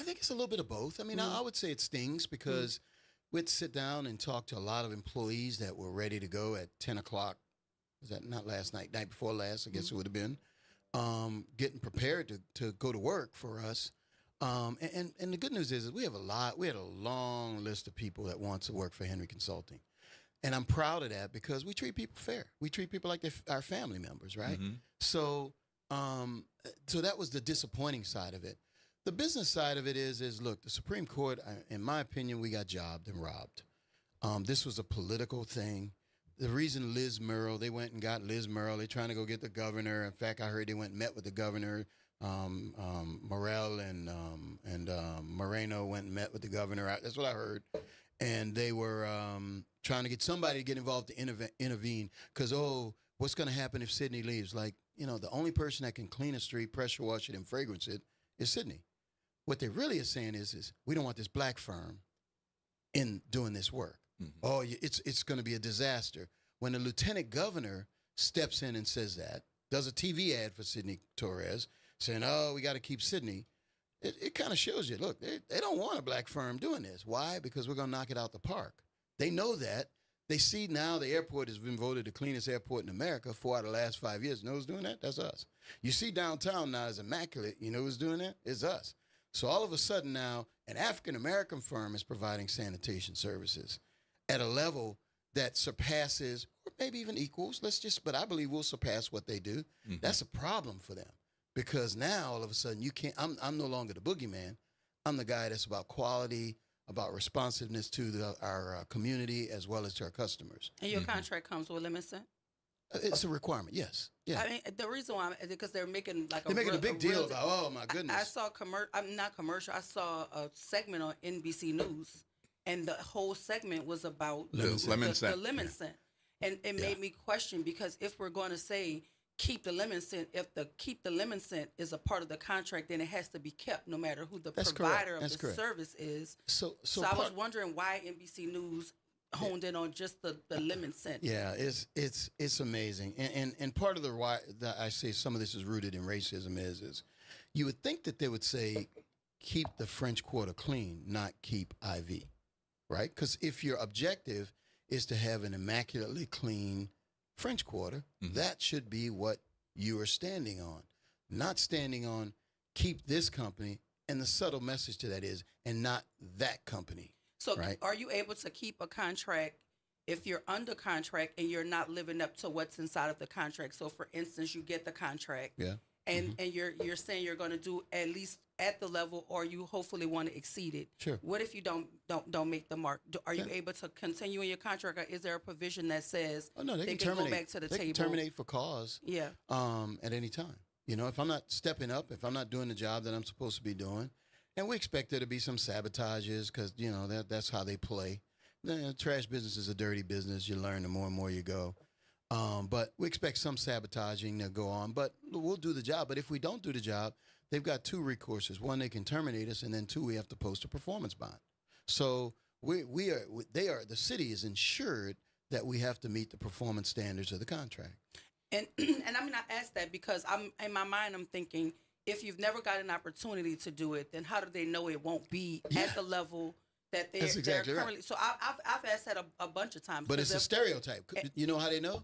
think it's a little bit of both. I mean, I would say it stings because we'd sit down and talk to a lot of employees that were ready to go at 10 o'clock. Was that not last night? Night before last, I guess it would have been. Getting prepared to go to work for us. And the good news is we had a long list of people that wants to work for Henry Consulting. And I'm proud of that because we treat people fair. We treat people like they're our family members, right? Mm-hmm. So that was the disappointing side of it. The business side of it is look, the Supreme Court, in my opinion, we got jobbed and robbed. This was a political thing. The reason they went and got Liz Murrill, they're trying to go get the governor. In fact, I heard they went and met with the governor. Morrell and Moreno went and met with the governor. That's what I heard. And they were trying to get somebody to get involved to intervene because, what's going to happen if Sydney leaves? Like, the only person that can clean a street, pressure wash it, and fragrance it is Sydney. What they really are saying is we don't want this black firm in doing this work. Mm-hmm. It's going to be a disaster. When the lieutenant governor steps in and says that, does a TV ad for Sydney Torres, saying, we got to keep Sydney, it kind of shows you, look, they don't want a black firm doing this. Why? Because we're going to knock it out the park. They know that. They see now the airport has been voted the cleanest airport in America 4 out of the last 5 years. You know who's doing that? That's us. You see downtown now is immaculate. You know who's doing that? It's us. So all of a sudden now, an African-American firm is providing sanitation services at a level that surpasses, or maybe even equals, but I believe we'll surpass what they do. Mm-hmm. That's a problem for them because now all of a sudden you can't, I'm no longer the boogeyman. I'm the guy that's about quality, about responsiveness to our community as well as to our customers. And your contract comes with limits? It's a requirement, yes. Yeah. I mean, the reason why, because they're making a big deal about, oh my goodness. I saw not commercial, I saw a segment on NBC News, and the whole segment was about lemon scent. The lemon scent. And it made me question, because if we're going to say keep the lemon scent, if the keep the lemon scent is a part of the contract, then it has to be kept no matter who the provider of the service is. So I was wondering why NBC News honed in on just the lemon scent. Yeah, it's amazing, and part of the why that I say some of this is rooted in racism is you would think that they would say keep the French Quarter clean, not keep IV, right? Because if your objective is to have an immaculately clean French Quarter, that should be what you are standing on, not standing on keep this company, and the subtle message to that is and not that company. So right? Are you able to keep a contract if you're under contract and you're not living up to what's inside of the contract? So, for instance, you get the contract, and you're saying you're going to do at least at the level, or you hopefully want to exceed it. Sure. What if you don't make the mark? Are you able to continue in your contract, or is there a provision that says Oh no, they can can terminate. go back to the they table? can terminate for cause. Yeah. At any time. You know, if I'm not stepping up, if I'm not doing the job that I'm supposed to be doing, and we expect there to be some sabotages because you know that's how they play. The trash business is a dirty business. You learn the more and more you go. But we expect some sabotaging to go on. But we'll do the job. But if we don't do the job, they've got two recourses. One, they can terminate us, and then two, we have to post a performance bond. So the city is insured that we have to meet the performance standards of the contract. And I mean, I ask that because I'm in my mind, I'm thinking, if you've never got an opportunity to do it, then how do they know it won't be at the level that they're, That's exactly currently? right. So I've asked that a bunch of times. But it's a if- stereotype. You know how they know?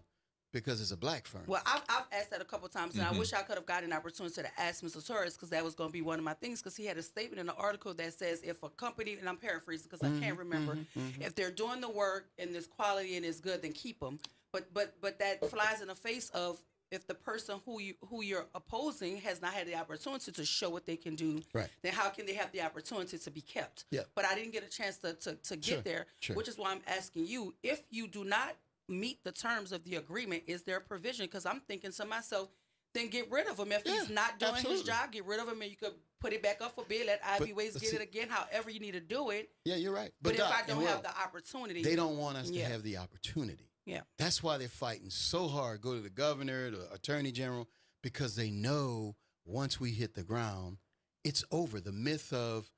Because it's a black firm. Well, I've asked that a couple of times, and I wish I could have gotten an opportunity to ask Mr. Torres, because that was going to be one of my things, because he had a statement in the article that says if a company, and I'm paraphrasing because I can't remember, if they're doing the work and there's quality and it's good, then keep them. But that flies in the face of if the person who you're opposing has not had the opportunity to show what they can do, right, then how can they have the opportunity to be kept? Yeah. But I didn't get a chance to get there, which is why I'm asking you, if you do not meet the terms of the agreement, is there a provision? Because I'm thinking to myself, then get rid of him. If he's not doing his job, get rid of him, and you could put it back up for bid, let Ivy Waste get it again, however you need to do it. Yeah, you're right. But if Doc, I don't have the opportunity. They don't want us to have the opportunity. Yeah. That's why they're fighting so hard. Go to the governor, the attorney general, because they know once we hit the ground, it's over. The myth of,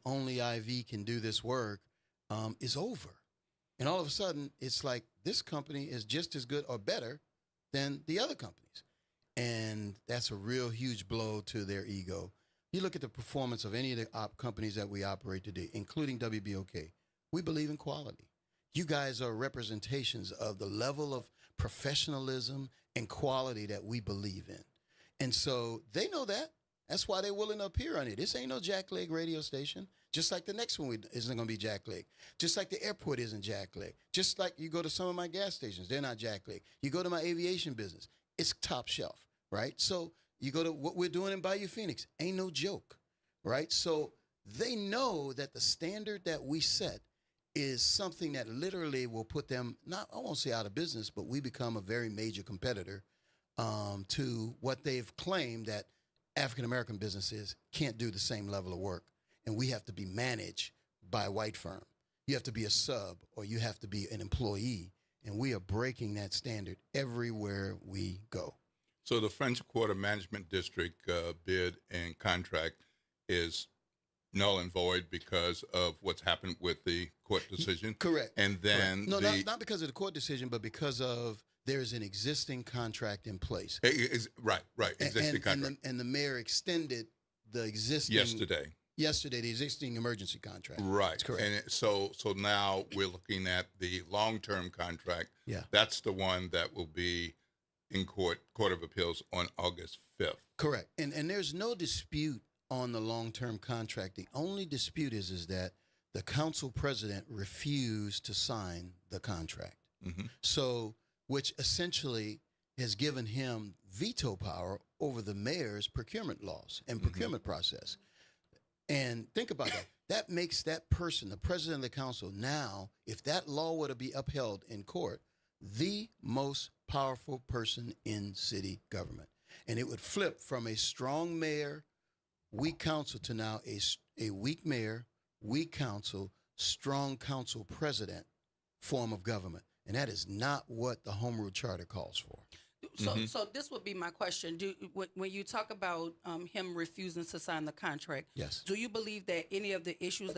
only IV can do this work is over. And all of a sudden, it's like this company is just as good or better than the other companies. And that's a real huge blow to their ego. You look at the performance of any of the companies that we operate today, including WBOK, we believe in quality. You guys are representations of the level of professionalism and quality that we believe in. And so they know that. That's why they're willing to appear on it. This ain't no jackleg radio station. Just like the next one isn't going to be jackleg. Just like the airport isn't jackleg. Just like you go to some of my gas stations, they're not jackleg. You go to my aviation business, it's top shelf, right? So you go to what we're doing in Bayou Phoenix, ain't no joke, right? So they know that the standard that we set is something that literally will put them, I won't say out of business, but we become a very major competitor to what they've claimed that African-American businesses can't do the same level of work. And we have to be managed by a white firm. You have to be a sub or you have to be an employee. And we are breaking that standard everywhere we go. So the French Quarter Management District bid and contract is null and void because of what's happened with the court decision. Correct. And then No, not because of the court decision, but because of there's an existing contract in place. Right. Existing contract. And the mayor extended the existing yesterday, the existing emergency contract. Right. That's correct. And so now we're looking at the long-term contract. Yeah. That's the one that will be in Court of Appeals on August 5th. Correct. And there's no dispute on the long-term contract. The only dispute is that the council president refused to sign the contract. Mm-hmm. So, which essentially has given him veto power over the mayor's procurement laws and procurement process. And think about that. That makes that person, the president of the council, now, if that law were to be upheld in court, the most powerful person in city government. And it would flip from a strong mayor, weak council to now a weak mayor, weak council, strong council president form of government. And that is not what the Home Rule Charter calls for. So this would be my question. When you talk about him refusing to sign the contract, yes, do you believe that any of the issues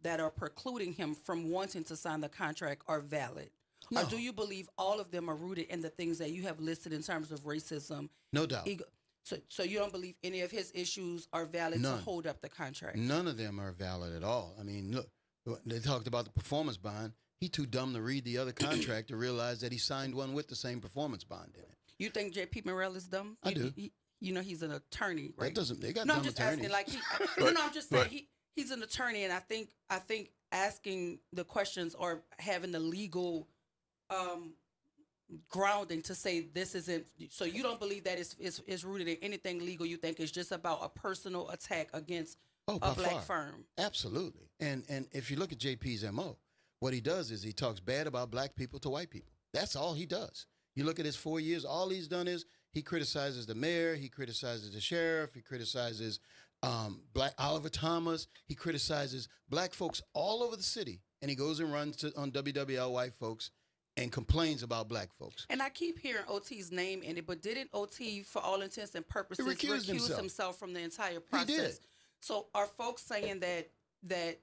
that are precluding him from wanting to sign the contract are valid? No. Or do you believe all of them are rooted in the things that you have listed in terms of racism? No doubt. So you don't believe any of his issues are valid to hold up the contract? None of them are valid at all. I mean, look, they talked about the performance bond. He too dumb to read the other contract to realize that he signed one with the same performance bond in it. You think J.P. Morrell is dumb? I do. He's an attorney, right? That doesn't. They got no, dumb I'm just attorneys. asking. I'm just saying he's an attorney, and I think asking the questions or having the legal grounding to say this isn't. So you don't believe that it's rooted in anything legal. You think it's just about a personal attack against a by black far. firm. Absolutely. And if you look at JP's MO, what he does is he talks bad about black people to white people. That's all he does. You look at his 4 years, all he's done is he criticizes the mayor, he criticizes the sheriff, he criticizes Black Oliver Thomas, he criticizes black folks all over the city, and he goes and runs on WWL white folks and complains about black folks. And I keep hearing OT's name in it, but didn't OT, for all intents and purposes, He recused recuse himself. himself from the entire process? He did. So are folks saying that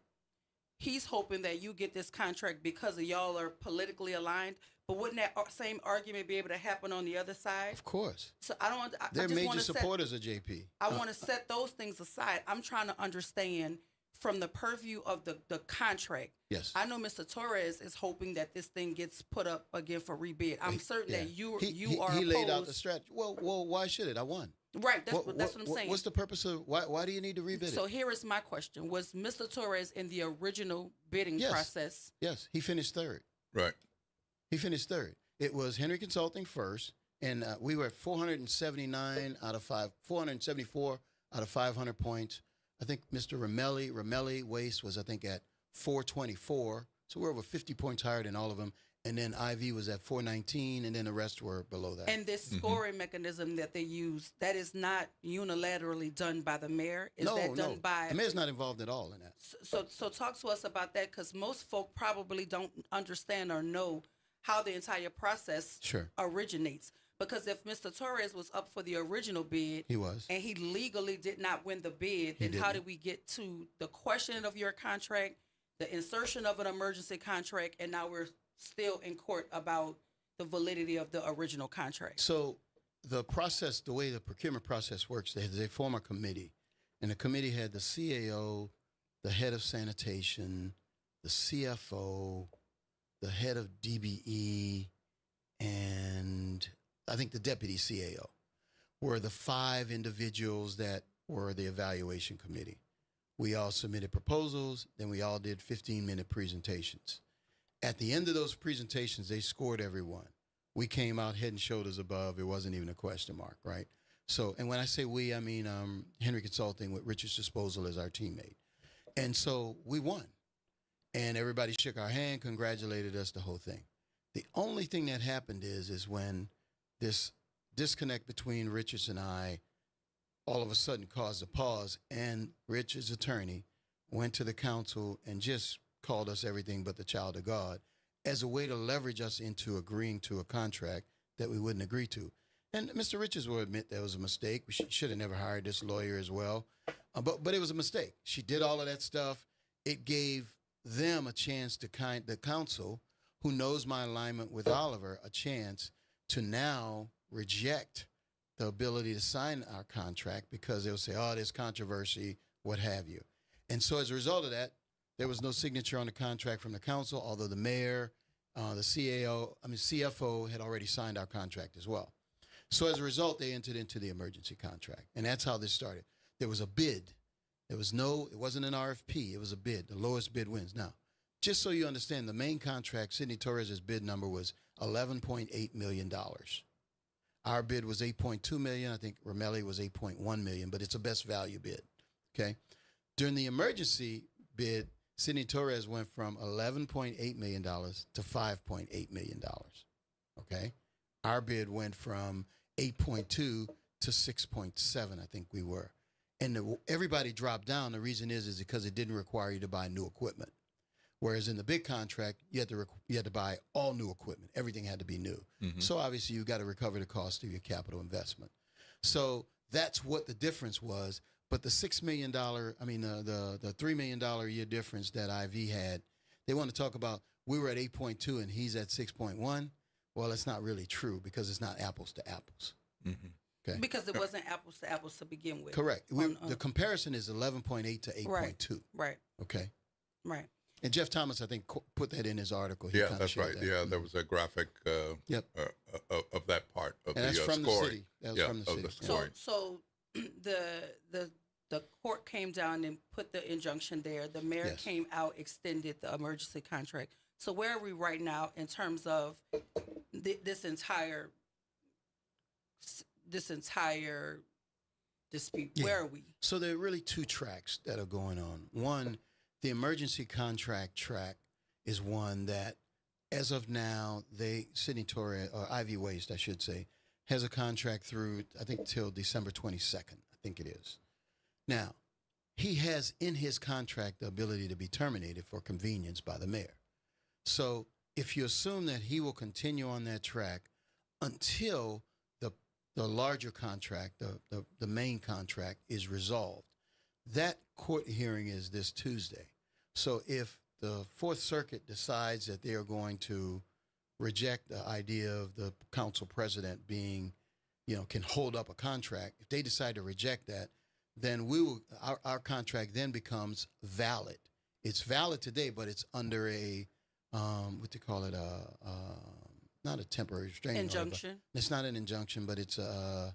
he's hoping that you get this contract because of y'all are politically aligned? But wouldn't that same argument be able to happen on the other side? Of course. So I don't. I They're just major wanna supporters of JP. I want to set those things aside. I'm trying to understand from the purview of the contract. Yes. I know Mr. Torres is hoping that this thing gets put up again for rebid. I'm certain that you are He laid out opposed. the strategy. Well, why should it? I won. Right, that's what I'm saying. What's the purpose of why do you need to rebid So it? here is my question: was Mr. Torres in the original bidding Yes. process? Yes, he finished third. Right. He finished third. It was Henry Consulting first, and we were at 474 out of 500 points. I think Mr. Ramelli Waste was, I think, at 424. So we're over 50 points higher than all of them. And then IV was at 419, and then the rest were below that. And this scoring mechanism that they use, that is not unilaterally done by the mayor. Is that done by the mayor's not involved at all in that. So talk to us about that, because most folk probably don't understand or know how the entire process originates. Because if Mr. Torres was up for the original bid, he was, and he legally did not win the bid, then how did we get to the questioning of your contract, the insertion of an emergency contract, and now we're still in court about the validity of the original contract? So the process, the way the procurement process works, they form a committee, and the committee had the CAO, the head of sanitation, the CFO, the head of DBE, and I think the deputy CAO were the 5 individuals that were the evaluation committee. We all submitted proposals, then we all did 15-minute presentations. At the end of those presentations, they scored everyone. We came out head and shoulders above. It wasn't even a question mark, right? So, and when I say we, I mean Henry Consulting with Richard's Disposal as our teammate. And so we won. And everybody shook our hand, congratulated us, the whole thing. The only thing that happened is when this disconnect between Richards and I all of a sudden caused a pause, and Richard's attorney went to the council and just called us everything but the child of God as a way to leverage us into agreeing to a contract that we wouldn't agree to. And Mr. Richards will admit that was a mistake. We should have never hired this lawyer as well. But it was a mistake. She did all of that stuff. It gave them a chance to the council, who knows my alignment with Oliver, a chance to now reject the ability to sign our contract because they'll say, oh, there's controversy, what have you. And so as a result of that, there was no signature on the contract from the council, although the mayor, the CFO had already signed our contract as well. So as a result, they entered into the emergency contract. And that's how this started. There was a bid. It wasn't an RFP. It was a bid. The lowest bid wins. Now, just so you understand, the main contract, Sidney Torres' bid number was $11.8 million. Our bid was $8.2 million. I think Ramelli was $8.1 million, but it's a best value bid. Okay. During the emergency bid, Sidney Torres went from $11.8 million to $5.8 million. Okay. Our bid went from 8.2 to 6.7, I think we were. And everybody dropped down. The reason is because it didn't require you to buy new equipment. Whereas in the big contract, you had to buy all new equipment. Everything had to be new. Mm-hmm. So obviously you got to recover the cost of your capital investment. So that's what the difference was. But the $6 million, the $3 million a year difference that IV had, they want to talk about, we were at 8.2 and he's at 6.1. Well, it's not really true because it's not apples to apples. Mm-hmm. Okay. Because it wasn't apples to apples to begin with. Correct. The comparison is 11.8 to 8.2. Right. Okay. Right. And Jeff Thomas, I think, put that in his article. Yeah, that's right. Yeah, there was a graphic of that part of and the that's from scoring. the city. That was from the city. The scoring. So the court came down and put the injunction there. The mayor came out, extended the emergency contract. So where are we right now in terms of this entire dispute? Yeah. Where are we? So there are really two tracks that are going on. One, the emergency contract track is one that, as of now, Sidney Torres, or Ivy Waste, I should say, has a contract through, I think, till December 22nd, I think it is. Now, he has in his contract the ability to be terminated for convenience by the mayor. So if you assume that he will continue on that track until the larger contract, the main contract, is resolved, that court hearing is this Tuesday. So if the Fourth Circuit decides that they are going to reject the idea of the council president being, can hold up a contract, if they decide to reject that, then our contract then becomes valid. It's valid today, but it's under a, what do you call it, not a temporary restraining order. Injunction? It's not an injunction, but it's a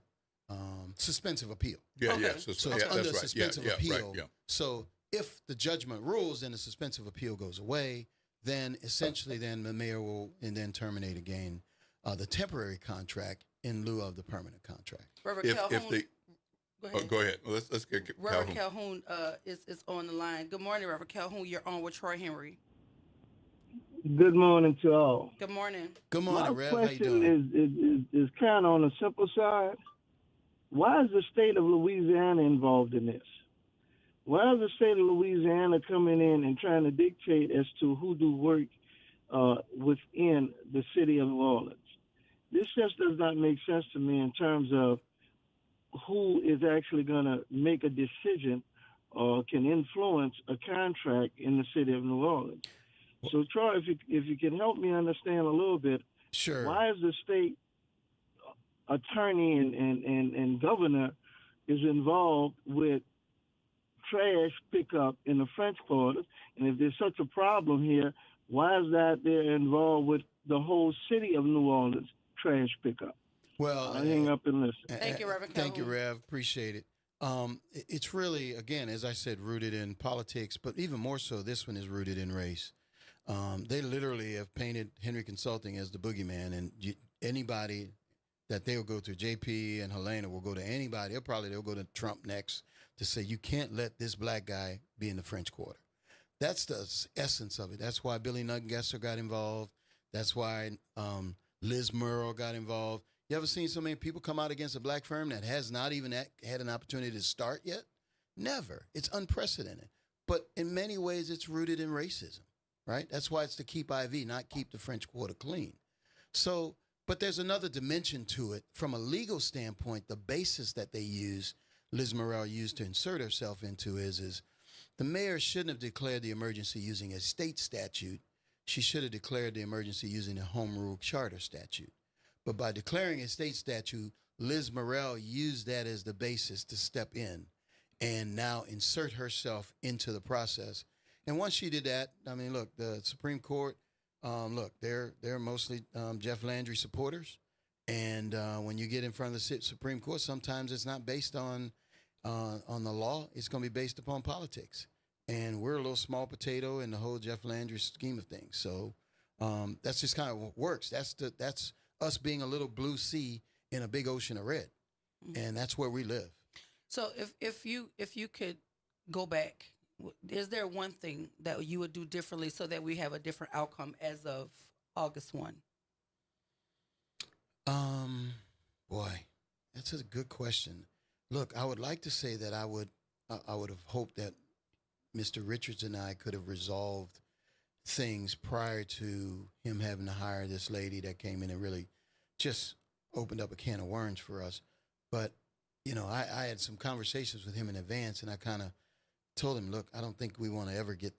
suspensive appeal. Yeah, Okay. yeah. So it's that's under right. suspensive Yeah, appeal. right, yeah. So if the judgment rules and the suspensive appeal goes away, then essentially then the mayor will then terminate again the temporary contract in lieu of the permanent contract. Reverend Calhoun. Go ahead. Let's get Reverend Calhoun. Calhoun is on the line. Good morning, Reverend Calhoun. You're on with Troy Henry. Good morning to all. Good morning. Good morning, My Rev. How you question doing? is kind of on the simple side. Why is the state of Louisiana involved in this? Why is the state of Louisiana coming in and trying to dictate as to who do work within the city of New Orleans? This just does not make sense to me in terms of who is actually going to make a decision or can influence a contract in the city of New Orleans. So, Troy, if you can help me understand a little bit, sure. Why is the state attorney and governor is involved with trash pickup in the French Quarter? And if there's such a problem here, why is that they're involved with the whole city of New Orleans trash pickup? Well, I'll hang up and listen. Thank you, Reverend Thank you, Calhoun. Rev. Appreciate it. It's really, again, as I said, rooted in politics, but even more so, this one is rooted in race. They literally have painted Henry Consulting as the boogeyman, and anybody that they'll go to, JP and Helena will go to anybody. They'll go to Trump next to say, you can't let this black guy be in the French Quarter. That's the essence of it. That's why Billy Nungesser got involved. That's why Liz Murrow got involved. You ever seen so many people come out against a black firm that has not even had an opportunity to start yet? Never. It's unprecedented. But in many ways, it's rooted in racism, right? That's why it's to keep IV, not keep the French Quarter clean. So, but there's another dimension to it. From a legal standpoint, the basis that they use, Liz Murrow used to insert herself into is the mayor shouldn't have declared the emergency using a state statute. She should have declared the emergency using a home rule charter statute. But by declaring a state statute, Liz Murrow used that as the basis to step in and now insert herself into the process. And once she did that, I mean, look, the Supreme Court, look, they're mostly Jeff Landry supporters. And when you get in front of the Supreme Court, sometimes it's not based on the law. It's going to be based upon politics. And we're a little small potato in the whole Jeff Landry scheme of things. So that's just kind of what works. That's us being a little blue sea in a big ocean of red. And that's where we live. So if you could go back, is there one thing that you would do differently so that we have a different outcome as of August 1? Boy, that's a good question. Look, I would like to say that I would have hoped that Mr. Richards and I could have resolved things prior to him having to hire this lady that came in and really just opened up a can of worms for us. But, I had some conversations with him in advance, and I kind of told him, look, I don't think we want to ever get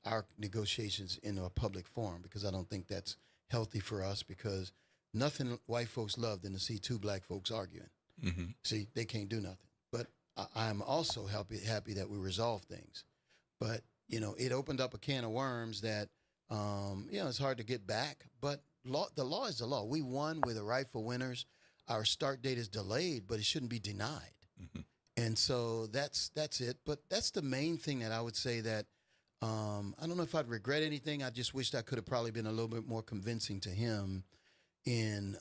our negotiations into a public forum, because I don't think that's healthy for us, because nothing white folks love than to see two black folks arguing. Mm-hmm. See, they can't do nothing. But I'm also happy that we resolved things. But, it opened up a can of worms that, it's hard to get back. But the law is the law. We won. We're the rightful winners. Our start date is delayed, but it shouldn't be denied. Mm-hmm. And so that's it. But that's the main thing that I would say that I don't know if I'd regret anything. I just wished I could have probably been a little bit more convincing to him in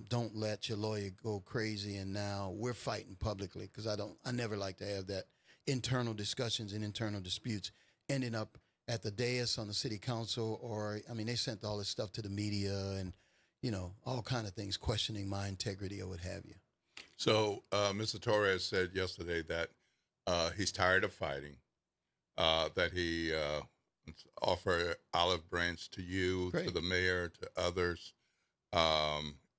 don't let your lawyer go crazy. And now we're fighting publicly because I never like to have that internal discussions and internal disputes ending up at the dais on the city council, or, I mean, they sent all this stuff to the media and, you know, all kind of things, questioning my integrity or what have you. So Mr. Torres said yesterday that he's tired of fighting, that he offered olive branch to you, Great. to the mayor, to others.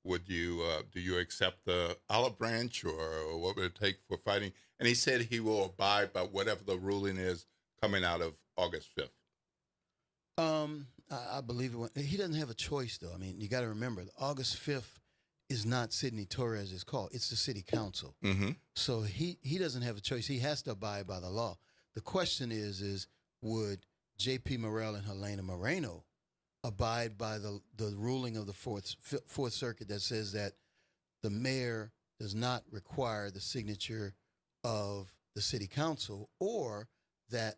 Would you do you accept the olive branch, or what would it take for fighting? And he said he will abide by whatever the ruling is coming out of August 5th. I believe it. He doesn't have a choice, though. I mean, you got to remember, August 5th is not Sidney Torres' call. It's the city council. Mm-hmm. So he doesn't have a choice. He has to abide by the law. The question is would J.P. Morrell and Helena Moreno abide by the ruling of the Fourth Circuit that says that the mayor does not require the signature of the city council, or that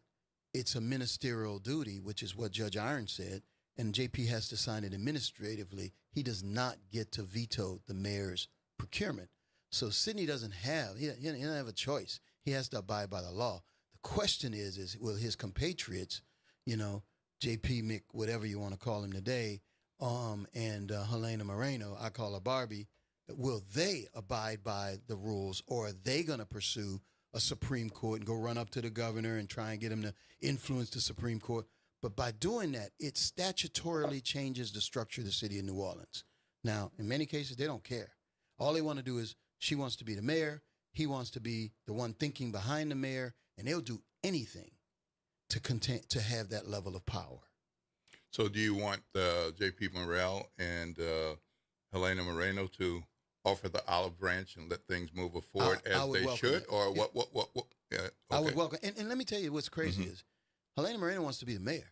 it's a ministerial duty, which is what Judge Irons said, and JP has to sign it administratively. He does not get to veto the mayor's procurement. So Sidney doesn't have, he doesn't have a choice. He has to abide by the law. The question is will his compatriots, you know, JP Mick, whatever you want to call him today, and Helena Moreno, I call her Barbie, will they abide by the rules, or are they going to pursue a Supreme Court and go run up to the governor and try and get him to influence the Supreme Court? But by doing that, it statutorily changes the structure of the city of New Orleans. Now, in many cases, they don't care. All they want to do is, she wants to be the mayor, he wants to be the one thinking behind the mayor, and they'll do anything to have that level of power. So do you want J.P. Morrell and Helena Moreno to offer the olive branch and let things move forward as they should? Or what? Yeah, okay. I would welcome. And let me tell you what's crazy is, Helena Moreno wants to be the mayor.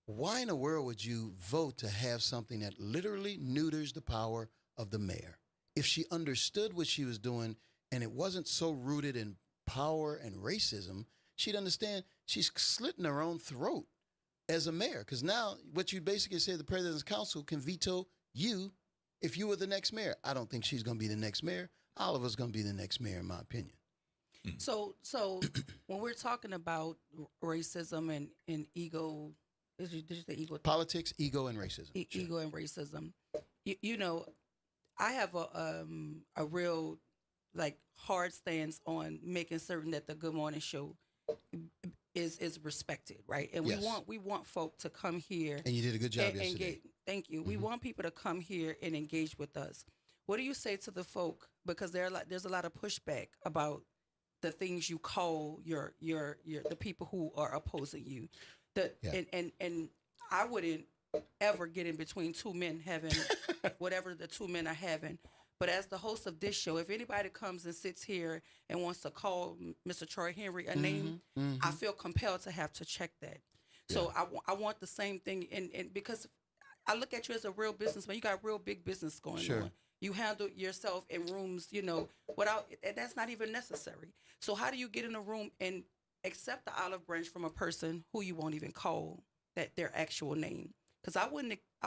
Why in the world would you vote to have something that literally neuters the power of the mayor? If she understood what she was doing and it wasn't so rooted in power and racism, she'd understand she's slitting her own throat as a mayor. Because now what you basically say, the president's council can veto you if you were the next mayor. I don't think she's going to be the next mayor. Oliver's going to be the next mayor, in my opinion. So when we're talking about racism and ego, did you say ego? Politics, ego, and racism. Ego and racism. You know, I have a real hard stance on making certain that the Good Morning Show is respected, right? And Yes. we want folk to come here. And you did a good job yesterday. Thank you. We want people to come here and engage with us. What do you say to the folk? Because there's a lot of pushback about the things you call your the people who are opposing you. And I wouldn't ever get in between two men having whatever the two men are having. But as the host of this show, if anybody comes and sits here and wants to call Mr. Troy Henry a name, I feel compelled to have to check that. So I want the same thing, and because I look at you as a real businessman, you got real big business going on. You handle yourself in rooms, without, and that's not even necessary. So how do you get in a room and accept the olive branch from a person who you won't even call their actual name? Because I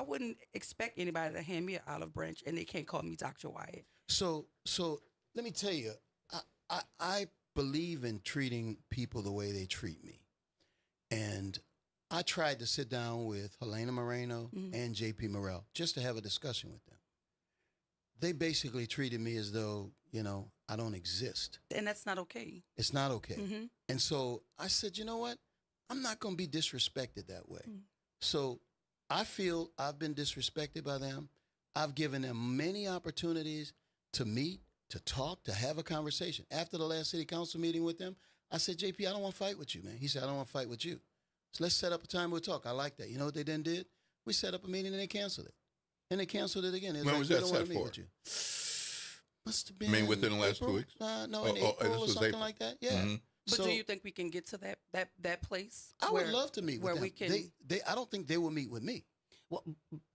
wouldn't expect anybody to hand me an olive branch and they can't call me Dr. Wyatt. So let me tell you, I believe in treating people the way they treat me. And I tried to sit down with Helena Moreno and J.P. Morrell just to have a discussion with them. They basically treated me as though, I don't exist. And that's not okay. It's not okay. And so I said, you know what? I'm not going to be disrespected that way. So I feel I've been disrespected by them. I've given them many opportunities to meet, to talk, to have a conversation. After the last city council meeting with them, I said, JP, I don't want to fight with you, man. He said, I don't want to fight with you. So let's set up a time we'll talk. I like that. You know what they then did? We set up a meeting and they canceled it. And they canceled it again. When was that set for? Must have been. Within the last 2 weeks? No, in April or something like that. Yeah. But do you think we can get to that place? I would love to meet with them. We can. I don't think they will meet with me. Well,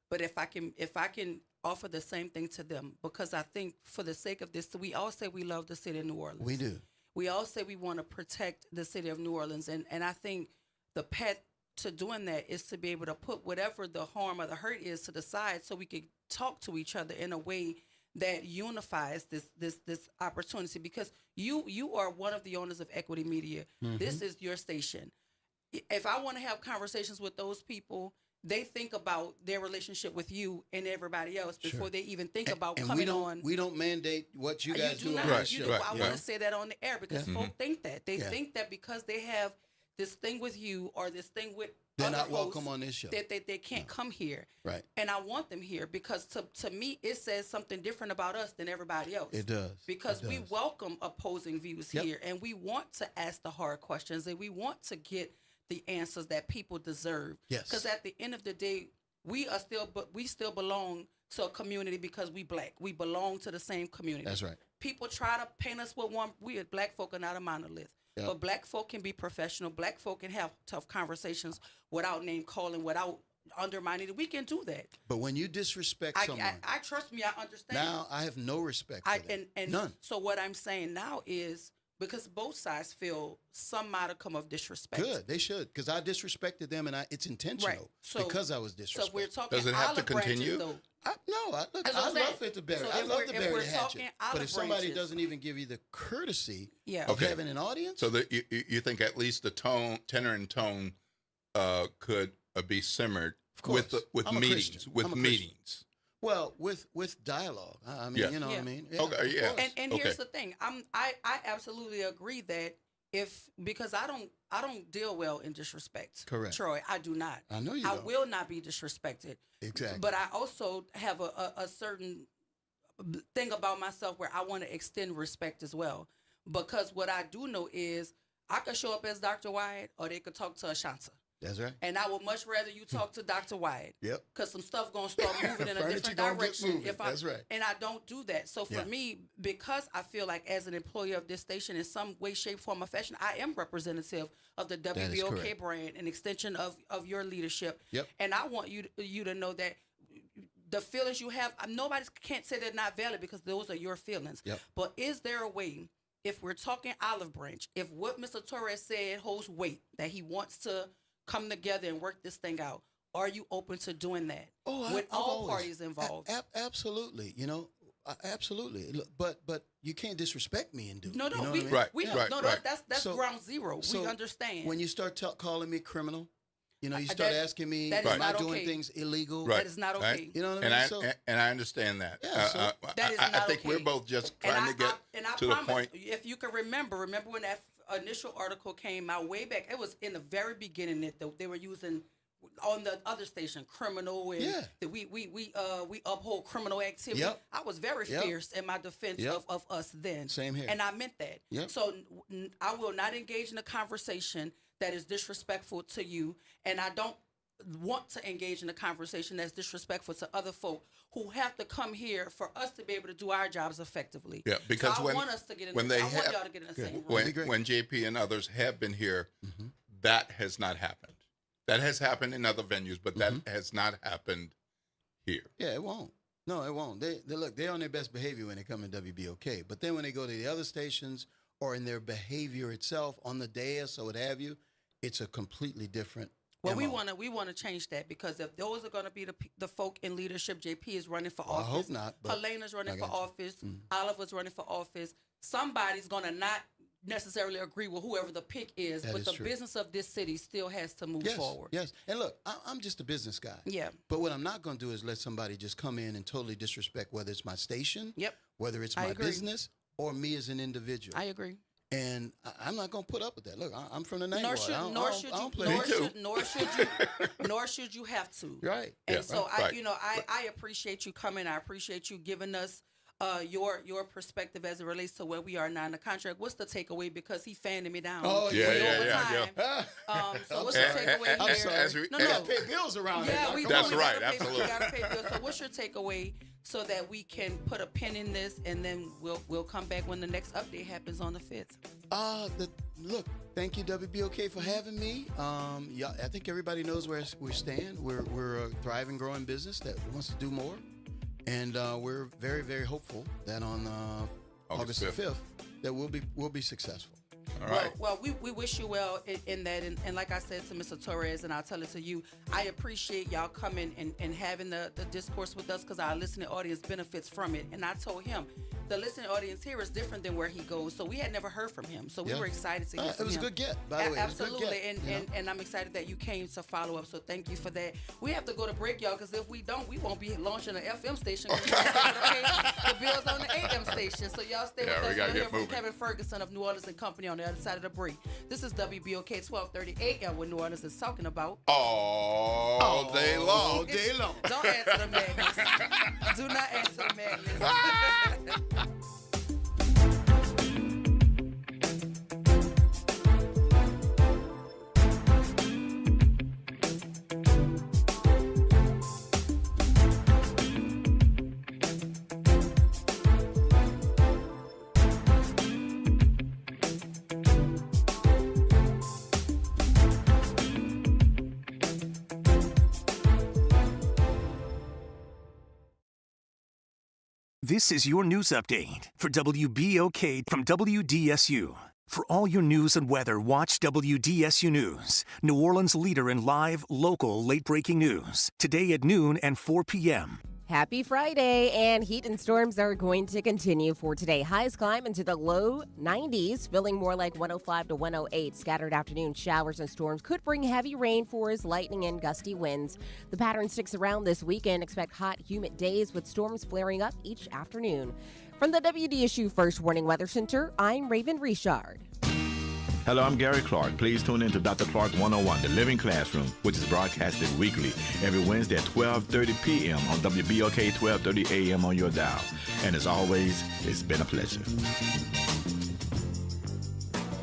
but if I can offer the same thing to them, because I think for the sake of this, we all say we love the city of New Orleans. We do. We all say we want to protect the city of New Orleans, and I think the path to doing that is to be able to put whatever the harm or the hurt is to the side, so we can talk to each other in a way that unifies this opportunity. Because you are one of the owners of Equity Media. This is your station. If I want to have conversations with those people, they think about their relationship with you and everybody else before they even think about coming on. We don't mandate what you guys do on Right, the show. I want to say that on the air, because folk think that. They think that because they have this thing with you or this thing with They're other not hosts, welcome on this show. That they can't come here. Right. And I want them here because to me, it says something different about us than everybody else. It does. Because we welcome opposing views here, and we want to ask the hard questions, and we want to get the answers that people deserve. Yes. Because at the end of the day, we still belong to a community because we Black. We belong to the same community. That's right. People try to paint us with one. We as Black folk are not a monolith. Yep. But Black folk can be professional. Black folk can have tough conversations without name calling, without undermining it. We can do that. But when you disrespect someone, I trust me. I understand. now I have no respect for that. And None. So what I'm saying now is, because both sides feel some modicum of disrespect. Good, they should, because I disrespected them, and it's intentional. Right. So, because I was disrespected. So if we're talking Does it have to olive branches, continue? though, I That's what I'm love saying. it to bury. So I if love we're- to if bury we're the hatchet. talking But olive if somebody branches- doesn't even give you the courtesy Yeah. of Okay. having an audience, So that you think at least the tenor and tone could be simmered with course. with I'm a meetings, Christian. with I'm a Christian. meetings. well, with dialogue. I mean, Yeah. you know what I Yeah. mean? Okay, of yeah. course. And here's the thing. I absolutely agree that because I don't deal well in disrespect. Correct. Troy, I do not. I know you I don't. will not be disrespected. Exactly. But I also have a certain thing about myself where I want to extend respect as well. Because what I do know is I could show up as Dr. Wyatt, or they could talk to Ashanta. That's right. And I would much rather you talk to Dr. Wyatt. Yep. Because some stuff going to start moving in a Furniture different gonna get direction. moving. That's right. And I don't do that. So for Yeah. me, because I feel like as an employee of this station, in some way, shape, form, or fashion, I am representative of the is WBOK correct. brand, an extension of your leadership. Yep. And I want you to know that the feelings you have, nobody can't say they're not valid, because those are your feelings. Yep. But is there a way, if we're talking olive branch, if what Mr. Torres said holds weight, that he wants to come together and work this thing out, are you open to doing that with I've all always- parties involved? Absolutely. You know, absolutely. Look, but you can't disrespect me and do it. No, you know we, what I mean? we Right, no, right. that's So- ground zero. We so understand. When you start calling me criminal, you know, you That- start asking me, that is am I not doing okay. things illegal? Right. That is not okay. You know what I And mean? and I understand that. Yeah, so that is I not think okay. we're both just And trying to get I to the promise, point. if you can remember when that initial article came out way back, it was in the very beginning that they were using on the other station criminal, and Yeah. that we uphold criminal activity. Yep. I was very Yep. fierce in my defense Yep. of us then. Same here. And I meant that. Yep. So I will not engage in a conversation that is disrespectful to you, and I don't want to engage in a conversation that's disrespectful to other folk who have to come here for us to be able to do our jobs effectively. Yeah, because so I when want us to get in when the, they I want have y'all to get in the same room. when JP and others have been here, that has not happened. That has happened in other venues, but that has not happened here. Yeah, it won't. No, it won't. They look, they're on their best behavior when they come in WBOK. But then when they go to the other stations or in their behavior itself on the dais or what have you, it's a completely different. Well, we MO. want to change that, because if those are going to be the folk in leadership, JP is running for Well, I office. hope not, but Helena's running I for got you. office. Oliver's running for office. Somebody's going to not necessarily agree with whoever the pick is, That but is the true. business of this city still has to move Yes, forward. yes. And look, I'm just a business guy. Yeah. But what I'm not going to do is let somebody just come in and totally disrespect whether it's my station, Yep. whether it's I my agree. business, or me as an individual. I agree. And I'm not going to put up with that. Look, I'm from the Nor neighborhood. should, I don't- nor I don't- should I you, don't play nor that. should, nor should you have to. Right. And Yeah, so right. I appreciate you coming. I appreciate you giving us your perspective as it relates to where we are now in the contract. What's the takeaway? Because he fanning me down. Oh, Yeah, way yeah, over yeah, time. So what's I'm the sorry. takeaway I'm here? sorry. As we- No, We no. got to pay bills around here. Yeah, Now, we come That's do. on. right, We gotta pay- absolutely. We gotta pay bills. So what's your takeaway, so that we can put a pin in this, and then we'll come back when the next update happens on the 5th. Look, thank you WBOK for having me. Yeah, I think everybody knows where we stand. We're a thriving, growing business that wants to do more, and we're very, very hopeful that on August the 5th that we'll be successful. All right. Well, we wish you well in that. And like I said to Mr. Torres, and I'll tell it to you, I appreciate y'all coming and having the discourse with us because our listening audience benefits from it. And I told him, the listening audience here is different than where he goes. So we had never heard from him. So we were excited to hear from him. It was a good get, by the way. Absolutely. And I'm excited that you came to follow up. So thank you for that. We have to go to break, y'all, because if we don't, we won't be launching an FM station. We have to pay the bills on the AM station. So y'all stay with us. We gotta We'll hear get from moving. Kevin Ferguson of New Orleans and Company on the other side of the break. This is WBOK 1230 AM, where New Orleans is talking about all day long. All day long. Don't answer the madness. Do not answer the madness. This is your news update for WBOK from WDSU. For all your news and weather, watch WDSU News, New Orleans' leader in live, local, late-breaking news. Today at noon and 4 p.m. Happy Friday, and heat and storms are going to continue for today. Highs climb into the low 90s, feeling more like 105 to 108. Scattered afternoon showers and storms could bring heavy rainforest, lightning, and gusty winds. The pattern sticks around this weekend. Expect hot, humid days with storms flaring up each afternoon. From the WDSU First Warning Weather Center, I'm Raven Richard. Hello, I'm Gary Clark. Please tune in to Dr. Clark 101, The Living Classroom, which is broadcasted weekly every Wednesday at 12:30 p.m. on WBOK 1230 a.m. on your dial. And as always, it's been a pleasure.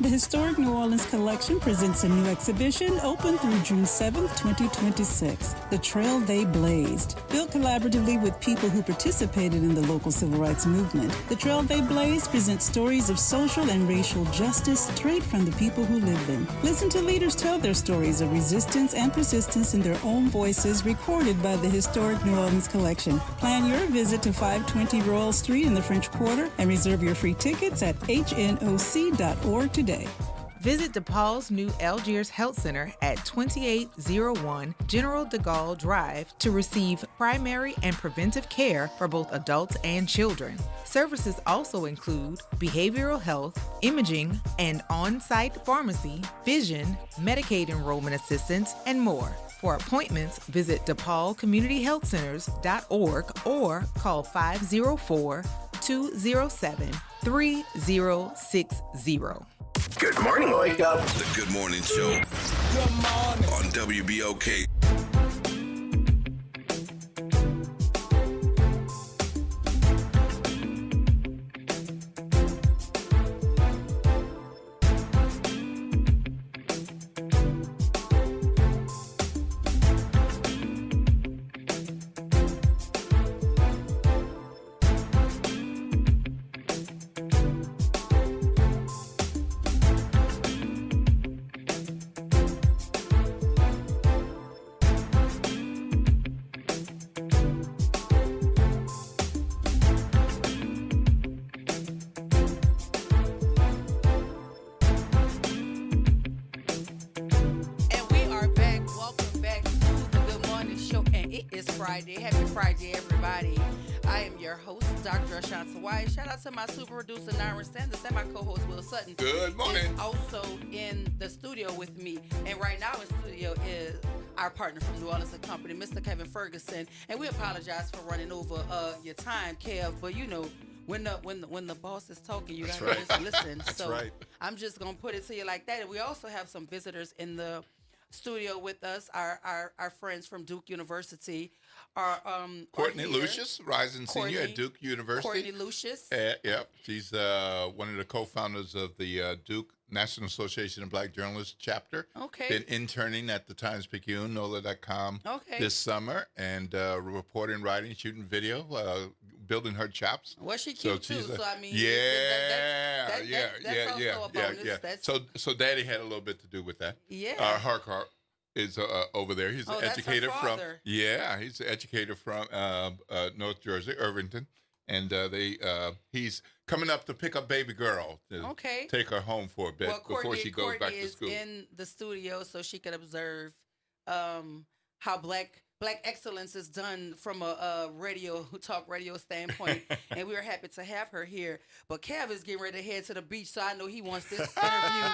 The Historic New Orleans Collection presents a new exhibition open through June 7th, 2026. The Trail They Blazed. Built collaboratively with people who participated in the local civil rights movement, The Trail They Blazed presents stories of social and racial justice straight from the people who lived them. Listen to leaders tell their stories of resistance and persistence in their own voices, recorded by the Historic New Orleans Collection. Plan your visit to 520 Royal Street in the French Quarter and reserve your free tickets at hnoc.org today. Visit DePaul's new Algiers Health Center at 2801 General de Gaulle Drive to receive primary and preventive care for both adults and children. Services also include behavioral health, imaging, and on-site pharmacy, vision, Medicaid enrollment assistance, and more. For appointments, visit DePaulCommunityHealthCenters.org or call 504-207-3060. Good morning, Wake Up. The Good Morning Show. Good morning. On WBOK. Friday. Happy Friday, everybody. I am your host, Dr. Ashanta White. Shout out to my super producer, Nyron Sanders, and my co-host, Will Sutton. Good morning. He's also in the studio with me. And right now in studio is our partner from New Orleans and Company, Mr. Kevin Ferguson. And we apologize for running over your time, Kev, but you know, when the boss is talking, you gotta just listen. That's so right. I'm just gonna put it to you like that. And we also have some visitors in the studio with us, our friends from Duke University. Courtney Lucius, rising senior at Duke University. Courtney Lucius. Yep, she's one of the co-founders of the Duke National Association of Black Journalists chapter. Okay. Been interning at the Times-Picayune, NOLA.com this summer, and reporting, writing, shooting video, building her chops. Well, she cute too, so I mean, that's also a bonus. So Daddy had a little bit to do with that. Yeah. Harkar is over there. He's an educator from he's an educator from North Jersey, Irvington, and he's coming up to pick up baby girl to Okay. take her home for a bit before she goes back to school. Courtney is in the studio so she can observe how black excellence is done from a talk radio standpoint, and we are happy to have her here. But Kev is getting ready to head to the beach, so I know he wants this interview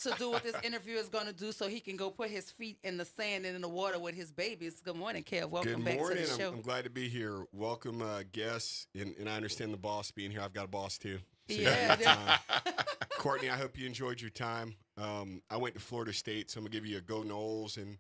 to do what this interview is going to do, so he can go put his feet in the sand and in the water with his babies. Good morning, Kev. Welcome back to the show. I'm glad to be here. Welcome, guests, and I understand the boss being here. I've got a boss too. So yeah. Courtney, I hope you enjoyed your time. I went to Florida State, so I'm going to give you a go Noles, and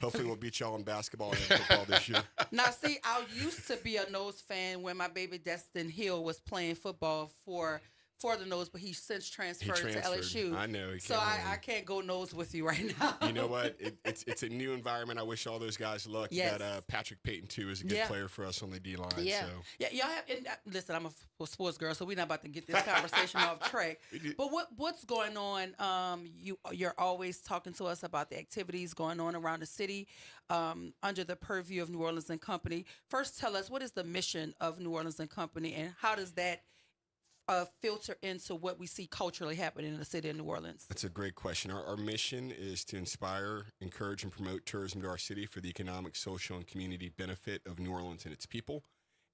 hopefully we'll beat y'all in basketball and football this year. Now, see, I used to be a Nose fan when my baby Destin Hill was playing football for the Nose, but he's since transferred to LSU. I know. So I can't go Nose with you right now. You know what? It's a new environment. I wish all those guys luck. Yes. That Patrick Payton, too, is a good player for us on the D-line. Yeah. So. Yeah, y'all have, and listen, I'm a sports girl, so we're not about to get this conversation off track. But what's going on? You're always talking to us about the activities going on around the city under the purview of New Orleans and Company. First, tell us, what is the mission of New Orleans and Company, and how does that filter into what we see culturally happening in the city of New Orleans? That's a great question. Our mission is to inspire, encourage, and promote tourism to our city for the economic, social, and community benefit of New Orleans and its people.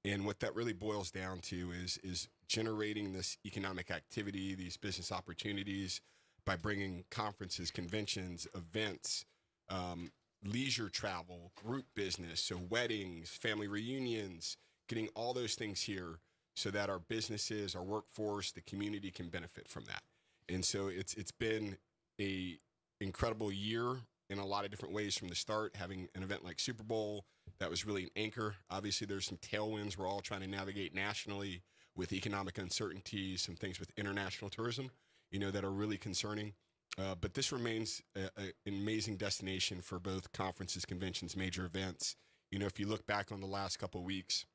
And what that really boils down to is generating this economic activity, these business opportunities, by bringing conferences, conventions, events, leisure travel, group business, so weddings, family reunions, getting all those things here so that our businesses, our workforce, the community can benefit from that. And so it's been a incredible year in a lot of different ways from the start, having an event like Super Bowl that was really an anchor. Obviously, there's some tailwinds we're all trying to navigate nationally with economic uncertainties, some things with international tourism, that are really concerning. But this remains an amazing destination for both conferences, conventions, major events. If you look back on the last couple of weeks,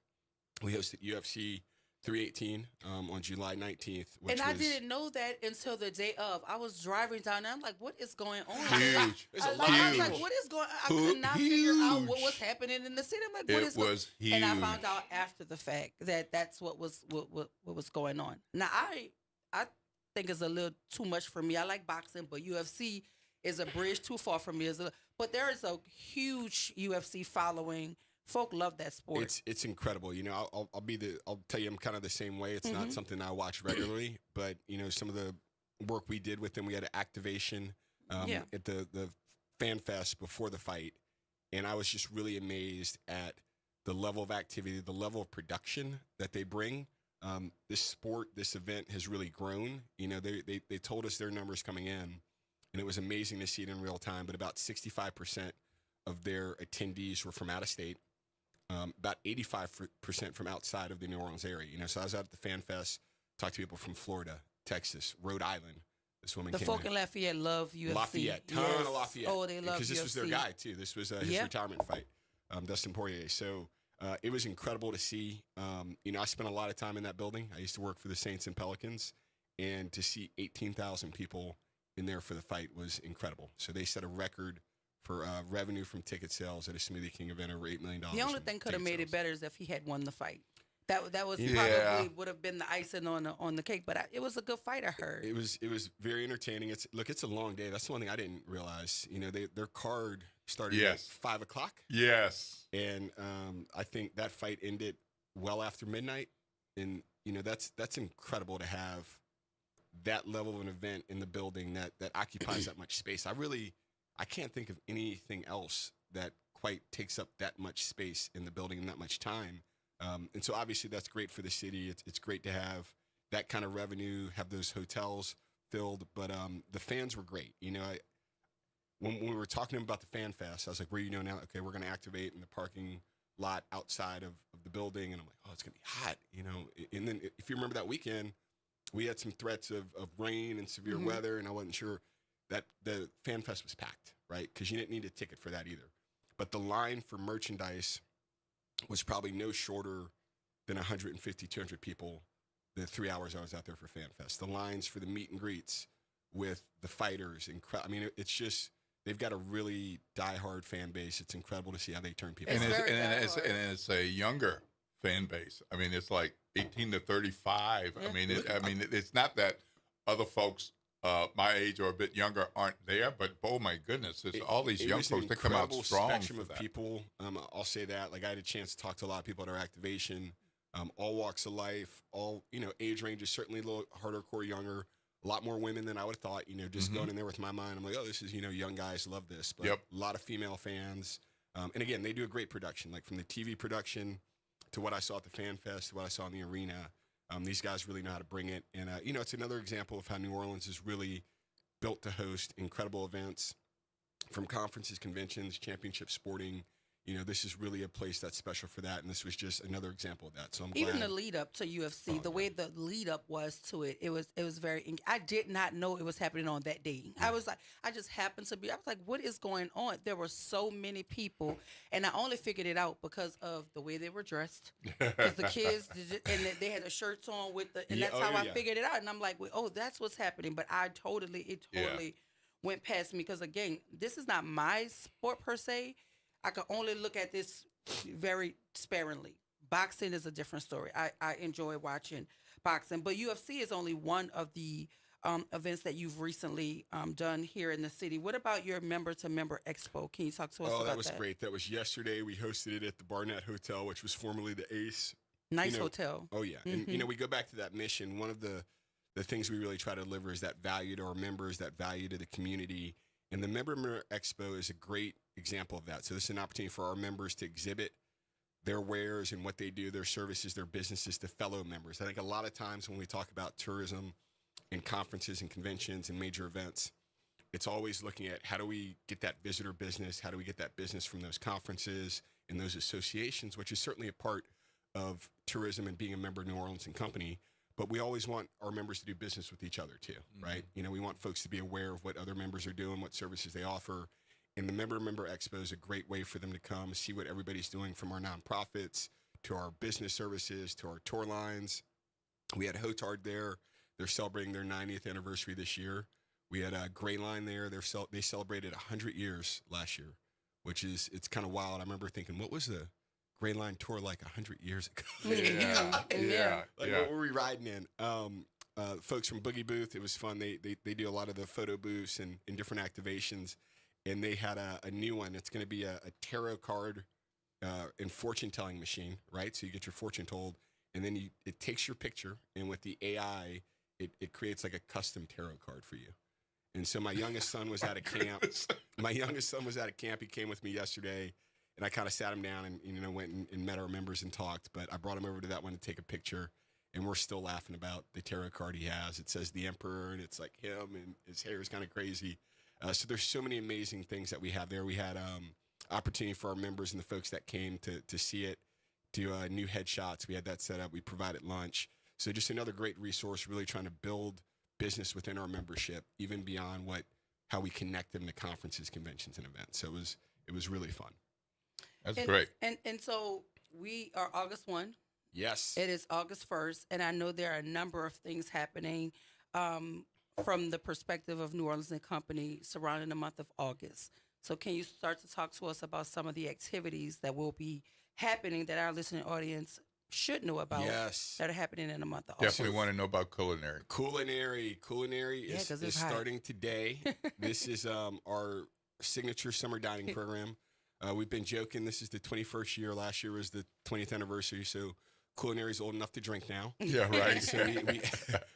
we hosted UFC 318 on July 19th. And I didn't know that until the day of. I was driving down there. I'm like, what is going on? Huge. I was like, what is going on? I could not figure out what was happening in the city. I'm like, what is going on? Huge. And I found out after the fact that that's what was going on. Now, I think it's a little too much for me. I like boxing, but UFC is a bridge too far for me. But there is a huge UFC following. Folk love that sport. It's incredible. I'll tell you, I'm kind of the same way. It's not something I watch regularly, but some of the work we did with them, we had an activation at the Fan Fest before the fight, and I was just really amazed at the level of activity, the level of production that they bring. This sport, this event has really grown. They told us their numbers coming in, and it was amazing to see it in real time. But about 65% of their attendees were from out of state. About 85% from outside of the New Orleans area. So I was out at the Fan Fest, talked to people from Florida, Texas, Rhode Island. This woman the came folk in. in Lafayette love UFC. Lafayette, ton of Lafayette. Oh, they love because this UFC. was their guy too. This was his retirement fight, Dustin Poirier. So it was incredible to see. I spent a lot of time in that building. I used to work for the Saints and Pelicans, and to see 18,000 people in there for the fight was incredible. So they set a record for revenue from ticket sales at a Smoothie King event, over $8 million. The only thing could have made it better is if he had won the fight. That was probably would have been the icing on the cake. But it was a good fight, I heard. It was very entertaining. It's a long day. That's the one thing I didn't realize. Their card started at 5 o'clock. Yes. And I think that fight ended well after midnight. And that's incredible to have that level of an event in the building that occupies that much space. I can't think of anything else that quite takes up that much space in the building and that much time. And so obviously that's great for the city. It's great to have that kind of revenue, have those hotels filled. But the fans were great. When we were talking to them about the Fan Fest, I was like, where you now? Okay, we're going to activate in the parking lot outside of the building. And I'm like, oh, it's going to be hot, And then if you remember that weekend, we had some threats of rain and severe weather, and I wasn't sure that the Fan Fest was packed, right? Because you didn't need a ticket for that either. But the line for merchandise was probably no shorter than 150, 200 people the 3 hours I was out there for Fan Fest. The lines for the meet and greets with the fighters. It's just, they've got a really diehard fan base. It's incredible to see how they turn people And on. it's a younger fan base. It's like 18 to 35. Yeah. I mean, it's not that other folks my age or a bit younger aren't there, but oh my goodness, there's all these young folks that come out incredible strong. Spectrum for of that. people. I'll say that. Like I had a chance to talk to a lot of people at our activation, all walks of life, all age ranges. Certainly a little harder core, younger. A lot more women than I would have thought. Just going in there with my mind, I'm like, oh, this is young guys love this. But a lot of female fans, and again, they do a great production. Like from the TV production to what I saw at the Fan Fest to what I saw in the arena. These guys really know how to bring it. And, it's another example of how New Orleans is really built to host incredible events from conferences, conventions, championship sporting. This is really a place that's special for that. And this was just another example of that. So I'm glad. Even the lead up to UFC, the way the lead up was to it, it was very. I did not know it was happening on that day. I was like, I just happened to be. I was like, what is going on? There were so many people, and I only figured it out because of the way they were dressed. Because the kids and they had the shirts on with the, and that's how I figured it out. And I'm like, well, oh, that's what's happening. But it totally went past me because again, this is not my sport per se. I can only look at this very sparingly. Boxing is a different story. I enjoy watching boxing, but UFC is only one of the events that you've recently done here in the city. What about your member-to-member expo? Can you talk to us about that? Oh, that was great. That was yesterday. We hosted it at the Barnett Hotel, which was formerly the Ace. Nice hotel. Oh, yeah. And, we go back to that mission. One of the things we really try to deliver is that value to our members, that value to the community. And the Member Expo is a great example of that. So this is an opportunity for our members to exhibit their wares and what they do, their services, their businesses to fellow members. I think a lot of times when we talk about tourism and conferences and conventions and major events, it's always looking at how do we get that visitor business? How do we get that business from those conferences and those associations, which is certainly a part of tourism and being a member of New Orleans and Company. But we always want our members to do business with each other too, right? We want folks to be aware of what other members are doing, what services they offer. And the Member Expo is a great way for them to come see what everybody's doing, from our nonprofits to our business services to our tour lines. We had Hotard there. They're celebrating their 90th anniversary this year. We had Gray Line there. They celebrated 100 years last year, which it's kind of wild. I remember thinking, what was the Gray Line tour like 100 years ago? What were we riding in? Folks from Boogie Booth, it was fun. They do a lot of the photo booths and different activations. And they had a new one. It's going to be a tarot card and fortune telling machine, right? So you get your fortune told, and then it takes your picture, and with the AI, it creates like a custom tarot card for you. And so my youngest son was at a camp. He came with me yesterday, and I kind of sat him down and went and met our members and talked. But I brought him over to that one to take a picture, and we're still laughing about the tarot card he has. It says the Emperor, and it's like him, and his hair is kind of crazy. So there's so many amazing things that we have there. We had opportunity for our members and the folks that came to see it, do new headshots. We had that set up. We provided lunch. So just another great resource, really trying to build business within our membership, even beyond how we connect them to conferences, conventions, and events. So it was really fun. That's great. And so we are August 1. Yes. It is August 1st, and I know there are a number of things happening from the perspective of New Orleans and Company surrounding the month of August. So can you start to talk to us about some of the activities that will be happening that our listening audience should know about that are happening in the month of August? Definitely want to know about culinary. Culinary is starting today. This is our signature summer dining program. We've been joking. This is the 21st year. Last year was the 20th anniversary. So culinary is old enough to drink now. Yeah, right. So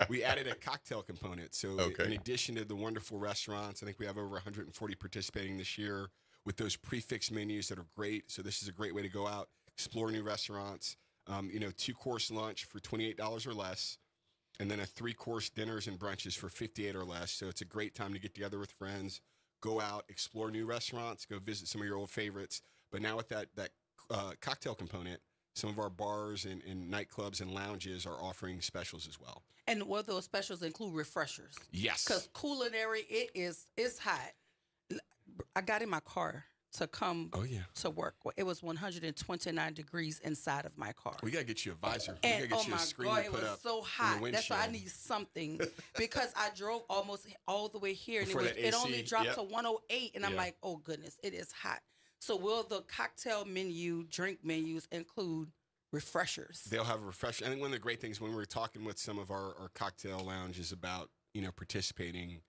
we added a cocktail component. So in addition to the wonderful restaurants, I think we have over 140 participating this year with those prefix menus that are great. So this is a great way to go out, explore new restaurants. 2-course lunch for $28 or less, and then a 3-course dinners and brunches for $58 or less. So it's a great time to get together with friends, go out, explore new restaurants, go visit some of your old favorites. But now with that cocktail component, some of our bars and nightclubs and lounges are offering specials as well. And will those specials include refreshers? Yes. Because culinary, it's hot. I got in my car to come to work. It was 129 degrees inside of my car. We got to get you a visor. And we got to get you a screen God, to put it was up so hot. in the That's why I windshield. need something because I drove almost all the way here and Before that it AC, only dropped to 108 and I'm like, oh goodness, it is hot. So will the cocktail menu, drink menus include refreshers. They'll have a refresher. I think one of the great things when we were talking with some of our cocktail lounges about, participating,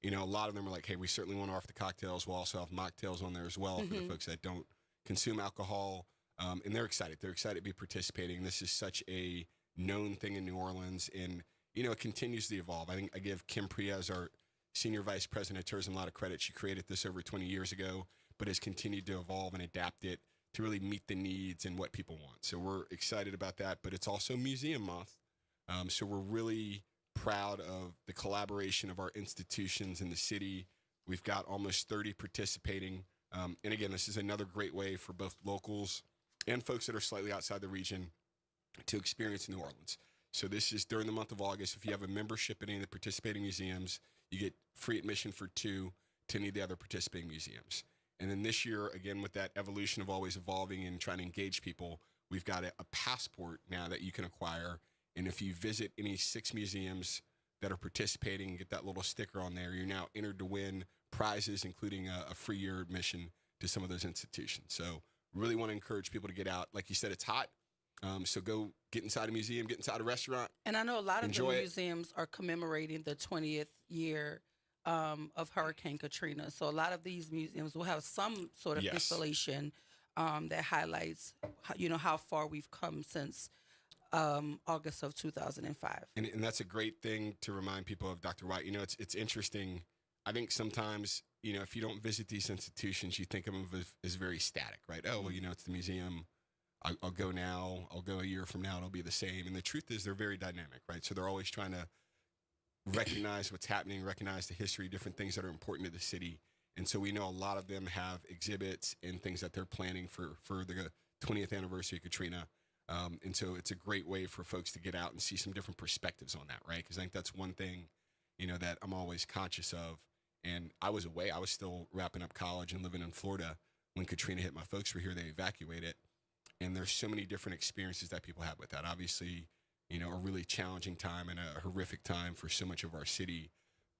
a lot of them are like, hey, we certainly want to offer the cocktails. We'll also have mocktails on there as well for the folks that don't consume alcohol. And they're excited. They're excited to be participating. This is such a known thing in New Orleans. And, it continues to evolve. I think I give Kim Priya as our Senior Vice President of Tourism a lot of credit. She created this over 20 years ago, but has continued to evolve and adapt it to really meet the needs and what people want. So we're excited about that, but it's also Museum Month. So we're really proud of the collaboration of our institutions in the city. We've got almost 30 participating. And again, this is another great way for both locals and folks that are slightly outside the region to experience New Orleans. So this is during the month of August. If you have a membership in any of the participating museums, you get free admission for 2 to any of the other participating museums. And then this year, again, with that evolution of always evolving and trying to engage people, we've got a passport now that you can acquire. And if you visit any 6 museums that are participating and get that little sticker on there, you're now entered to win prizes, including a free year admission to some of those institutions. So really want to encourage people to get out. Like you said, it's hot. So go get inside a museum, get inside a restaurant. And I know a lot of the enjoy it. museums are commemorating the 20th year of Hurricane Katrina. So a lot of these museums will have some sort of Yes. installation that highlights, how far we've come since August of 2005. And that's a great thing to remind people of, Dr. White. It's interesting. I think sometimes, if you don't visit these institutions, you think of them as very static, right? Oh, well, it's the museum. I'll go now. I'll go a year from now. It'll be the same. And the truth is they're very dynamic, right? So they're always trying to recognize what's happening, recognize the history, different things that are important to the city. And so we know a lot of them have exhibits and things that they're planning for the 20th anniversary of Katrina. And so it's a great way for folks to get out and see some different perspectives on that, right? Because I think that's one thing, that I'm always conscious of. And I was away. I was still wrapping up college and living in Florida when Katrina hit. My folks were here. They evacuated. And there's so many different experiences that people have with that. Obviously, a really challenging time and a horrific time for so much of our city.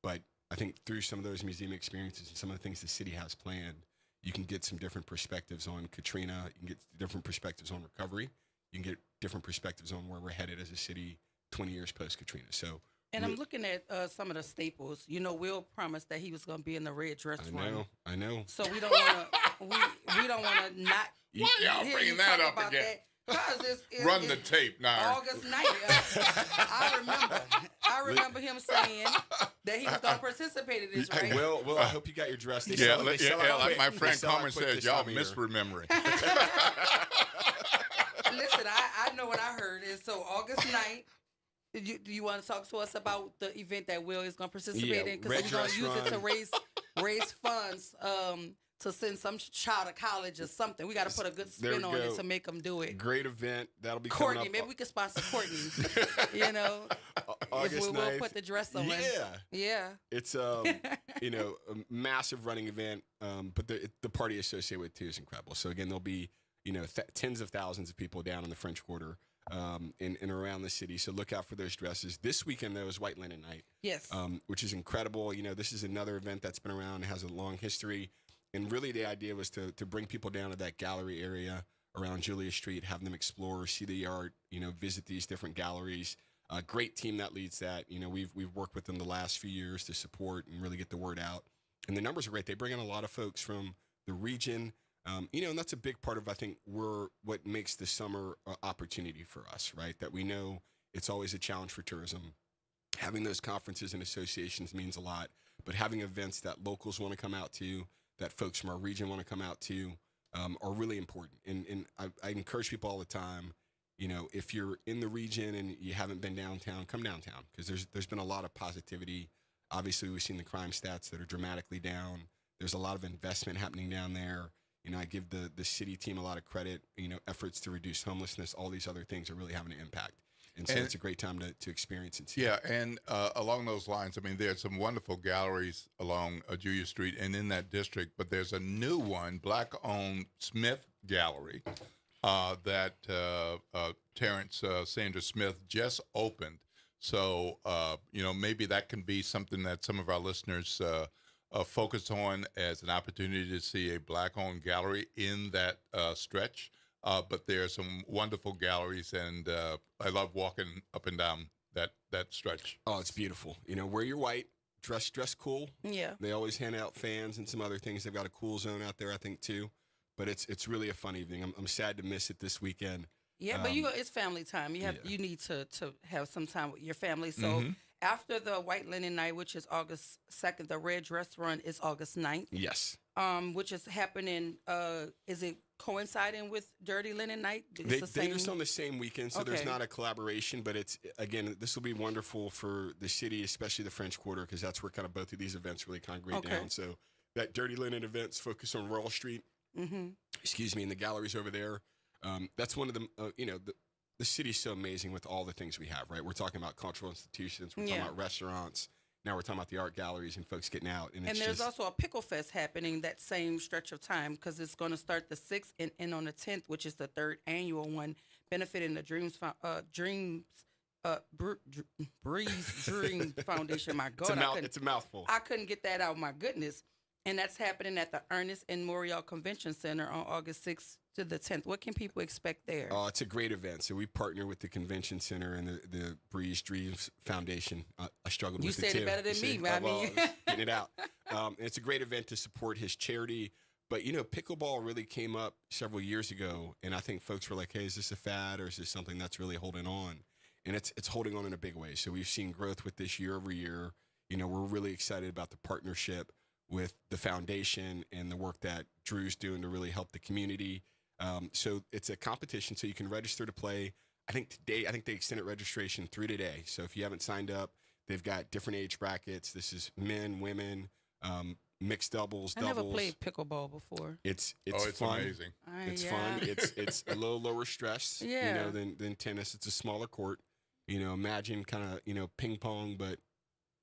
But I think through some of those museum experiences and some of the things the city has planned, you can get some different perspectives on Katrina. You can get different perspectives on recovery. You can get different perspectives on where we're headed as a city 20 years post-Katrina. So, And I'm looking at some of the staples. Will promised that he was going to be in the red dress run. I know. So we don't want to we don't want to not. Why y'all hear bringing you that talk up about again? that. 'Cause Run the tape now. August 9th. I remember him saying that he was going to participate in this, right? Well, I hope you got your dress. They Yeah, sell- they sell out like quick. my They friend sell out Carmen quick says, this y'all time of year. misremembering. Listen, I know what I heard. And so August 9th, do you want to talk to us about the event that Will is going to participate in? Because Red we're going to Dress use it to Run. raise funds to send some child to college or something. We got to put a good There spin we on it go. to make them do it. Great event. That'll be Courtney, coming up. maybe we could sponsor Courtney. August if we'll 9th. put the dress on. Yeah. It's a massive running event, but the party associated with it too is incredible. So again, there'll be tens of thousands of people down in the French Quarter and around the city. So look out for those dresses. This weekend though is White Linen Night. Yes. Which is incredible. This is another event that's been around, has a long history, and really the idea was to bring people down to that gallery area around Julia Street, have them explore, see the art, visit these different galleries. A great team that leads that. We've worked with them the last few years to support and really get the word out. And the numbers are great. They bring in a lot of folks from the region. And that's a big part of, I think, what makes the summer opportunity for us, right? That we know it's always a challenge for tourism. Having those conferences and associations means a lot, but having events that locals want to come out to, that folks from our region want to come out to, are really important. And I encourage people all the time, if you're in the region and you haven't been downtown, come downtown, because there's been a lot of positivity. Obviously, we've seen the crime stats that are dramatically down. There's a lot of investment happening down there. I give the city team a lot of credit. Efforts to reduce homelessness, all these other things are really having an impact. And so it's a great time to experience and see. Yeah, and along those lines, there's some wonderful galleries along Julia Street and in that district, but there's a new one, Black-owned Smith Gallery, that Terrence Sanders Smith just opened. So, maybe that can be something that some of our listeners focus on as an opportunity to see a Black-owned gallery in that stretch but there are some wonderful galleries, and I love walking up and down that stretch. Oh, it's beautiful. You know, wear your white, dress cool. Yeah. They always hand out fans and some other things. They've got a cool zone out there, I think, too. But it's really a fun evening. I'm sad to miss it this weekend. Yeah, but it's family time. You need to have some time with your family. So after the White Linen Night, which is August 2nd, the Red Dress Run is August 9th. Yes. Which is happening. Is it coinciding with Dirty Linen Night? They're just on the same weekend, so there's not a collaboration. But it's, again, this will be wonderful for the city, especially the French Quarter, because that's where kind of both of these events really congregate down. So that Dirty Linen event's focused on Royal Street. Excuse me, and the galleries over there. That's one of the, the city's so amazing with all the things we have, right? We're talking about cultural institutions. We're talking about restaurants. Now we're talking about the art galleries and folks getting out. And there's also a Pickle Fest happening that same stretch of time because it's going to start the 6th and end on the 10th, which is the 3rd annual one, benefiting the Breeze Dream Foundation. My God, it's a mouthful. I couldn't get that out. My goodness. And that's happening at the Ernest and Morial Convention Center on August 6th to the 10th. What can people expect there? Oh, it's a great event. So we partner with the Convention Center and the Breeze Dreams Foundation. I struggled with it too. You said it better than me, man. Getting it out. And it's a great event to support his charity. But, pickleball really came up several years ago. And I think folks were like, hey, is this a fad or is this something that's really holding on? And it's holding on in a big way. So we've seen growth with this year over year. We're really excited about the partnership with the foundation and the work that Drew's doing to really help the community. So it's a competition, so you can register to play. I think they extended registration through today. So if you haven't signed up, they've got different age brackets. This is men, women, mixed doubles. I never played pickleball before. It's it's fun. Amazing. It's fun. It's a little lower stress, than tennis. It's a smaller court. Imagine kind of ping pong, but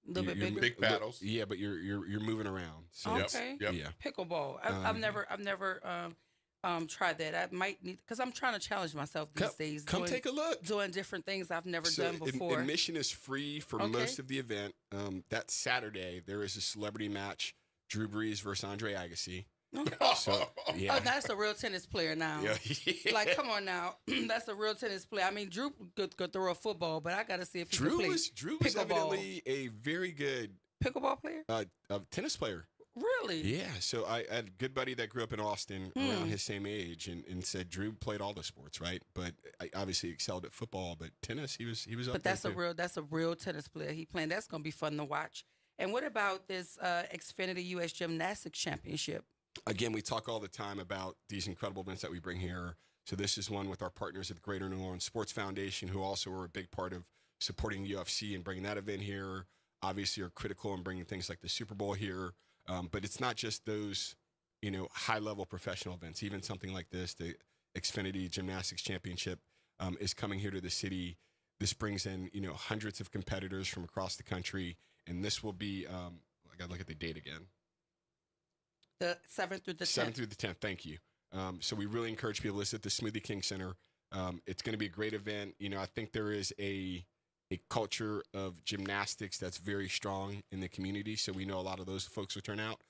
little bit bigger. Big paddles. Yeah, but you're moving around. So okay. Yeah. Pickleball. I've never tried that. I might need because I'm trying to challenge myself these days. Come take a look. Doing different things I've never done before. Admission is free for most of the event. That Saturday there is a celebrity match: Drew Brees versus Andre Agassi. So, yeah. Oh, that's a real tennis player now. Yeah. Like, come on now. That's a real tennis player. I mean, Drew could throw a football, but I got to see if he can play Drew was evidently a very good pickleball player? Tennis player. Really? Yeah. So I had a good buddy that grew up in Austin around his same age and said Drew played all the sports, right? But I obviously excelled at football, but tennis, he was up But there that's a real tennis player. He playing. That's going to be fun to watch. And what about this Xfinity U.S. Gymnastics Championship? Again, we talk all the time about these incredible events that we bring here. So this is one with our partners at the Greater New Orleans Sports Foundation, who also are a big part of supporting UFC and bringing that event here. Obviously, are critical in bringing things like the Super Bowl here. But it's not just those, high-level professional events. Even something like this, the Xfinity Gymnastics Championship, is coming here to the city. This brings in, hundreds of competitors from across the country, and this will be. I got to look at the date again. The 7th through the 10th. 7th through the 10th, thank you. So we really encourage people to visit the Smoothie King Center. It's going to be a great event. I think there is a culture of gymnastics that's very strong in the community, so we know a lot of those folks will turn out.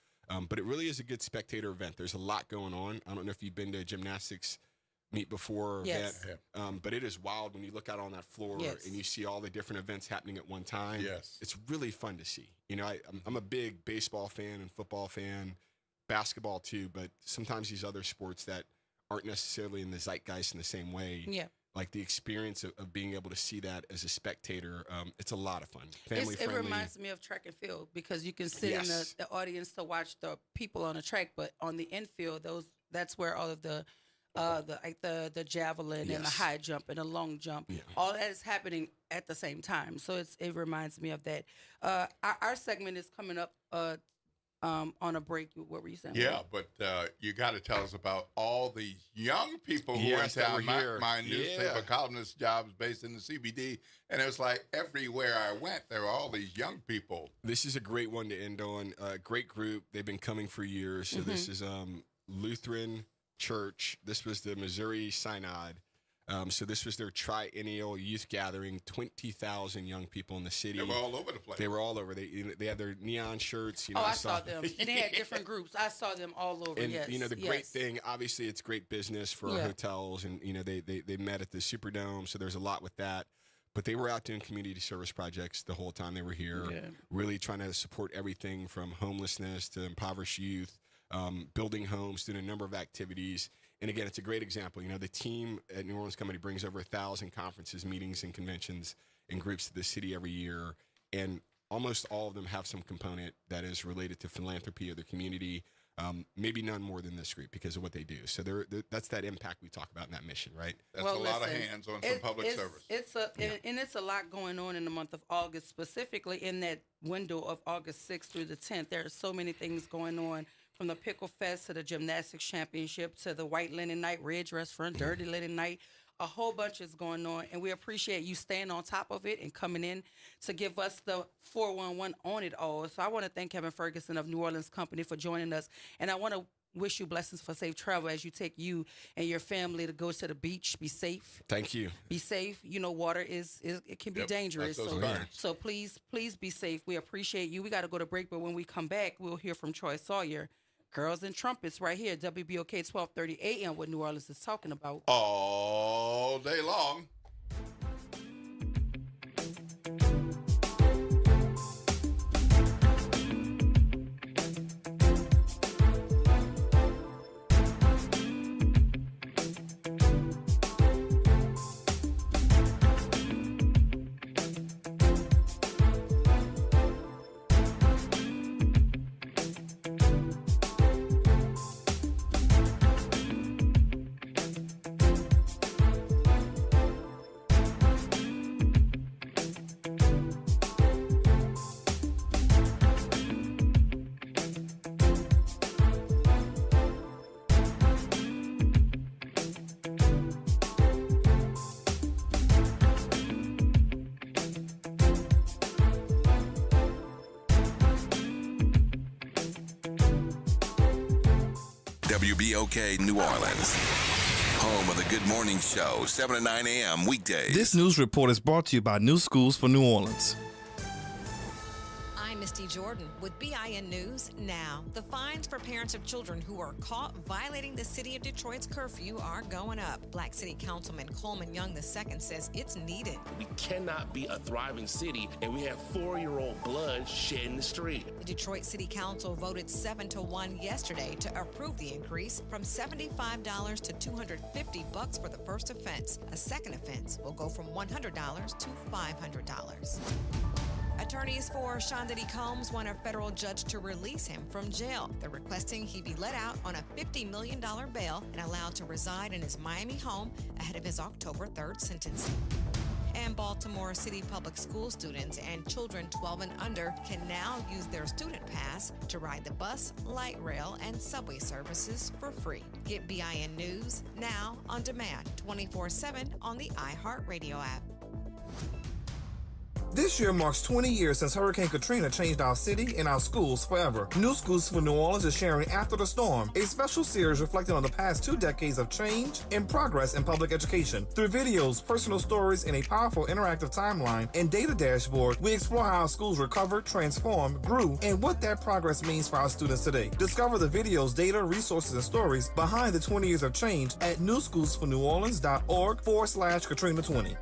But it really is a good spectator event. There's a lot going on. I don't know if you've been to a gymnastics meet before or yes. event, but it is wild when you look out on that floor and you see all the different events happening at one time. Yes. It's really fun to see. I'm a big baseball fan and football fan, basketball too, but sometimes these other sports that aren't necessarily in the zeitgeist in the same way. Yeah. Like the experience of being able to see that as a spectator, it's a lot of fun. Family friendly. It reminds me of track and field because you can sit in the audience to watch the people on the track, but on the infield, that's where all of the javelin and the high jump and the long jump, all that is happening at the same time. So it reminds me of that. Our segment is coming up on a break. What were you saying? Yeah, but you got to tell us about all these young people who went down. My newspaper columnist job is based in the CBD, and it was like everywhere I went, there were all these young people. This is a great one to end on. Great group. They've been coming for years. So this is Lutheran Church. This was the Missouri Synod. So this was their triennial youth gathering. 20,000 young people in the city. They were all over the place. They were all over. They had their neon shirts. I saw them, and they had different groups. I saw them all over. And yes, the great thing, obviously, it's great business for our hotels, and they met at the Superdome, so there's a lot with that. But they were out doing community service projects the whole time they were here, really trying to support everything from homelessness to impoverished youth, building homes, doing a number of activities. And again, it's a great example. The team at New Orleans Company brings over 1,000 conferences, meetings, and conventions and groups to the city every year. And almost all of them have some component that is related to philanthropy or the community. Maybe none more than this group because of what they do. So that's that impact we talk about in that mission, right? That's a lot of hands on some public service. And it's a lot going on in the month of August, specifically in that window of August 6th through the 10th. There are so many things going on, from the Pickle Fest to the Gymnastics Championship to the White Linen Night, Red Dress Front, Dirty Linen Night. A whole bunch is going on, and we appreciate you staying on top of it and coming in to give us the 411 on it all. So I want to thank Kevin Ferguson of New Orleans Company for joining us, and I want to wish you blessings for safe travel as you take you and your family to go to the beach. Be safe. Thank you. Be safe. Water it can be dangerous. So please be safe. We appreciate you. We got to go to break, but when we come back, we'll hear from Troy Sawyer. Girls and Trumpets right here, WBOK 1230 AM, what New Orleans is talking about. All day long. WBOK New Orleans, home of the Good Morning Show, 7 to 9 a.m. weekdays. This news report is brought to you by New Schools for New Orleans. I'm Misty Jordan with BIN News Now. The fines for parents of children who are caught violating the city of Detroit's curfew are going up. Black City Councilman Coleman Young II says it's needed. We cannot be a thriving city and we have 4-year-old blood shed in the street. The Detroit City Council voted 7-1 yesterday to approve the increase from $75 to $250 for the first offense. A second offense will go from $100 to $500. Attorneys for Sean Diddy Combs want a federal judge to release him from jail. They're requesting he be let out on a $50 million bail and allowed to reside in his Miami home ahead of his October 3rd sentencing. And Baltimore City Public School students and children 12 and under can now use their student pass to ride the bus, light rail, and subway services for free. Get BIN News now on demand 24/7 on the iHeartRadio app. This year marks 20 years since Hurricane Katrina changed our city and our schools forever. New Schools for New Orleans is sharing After the Storm, a special series reflecting on the past 2 decades of change and progress in public education. Through videos, personal stories, and a powerful interactive timeline and data dashboard, we explore how our schools recovered, transformed, grew, and what that progress means for our students today. Discover the videos, data, resources, and stories behind the 20 years of change at newschoolsforneworleans.org/Katrina20.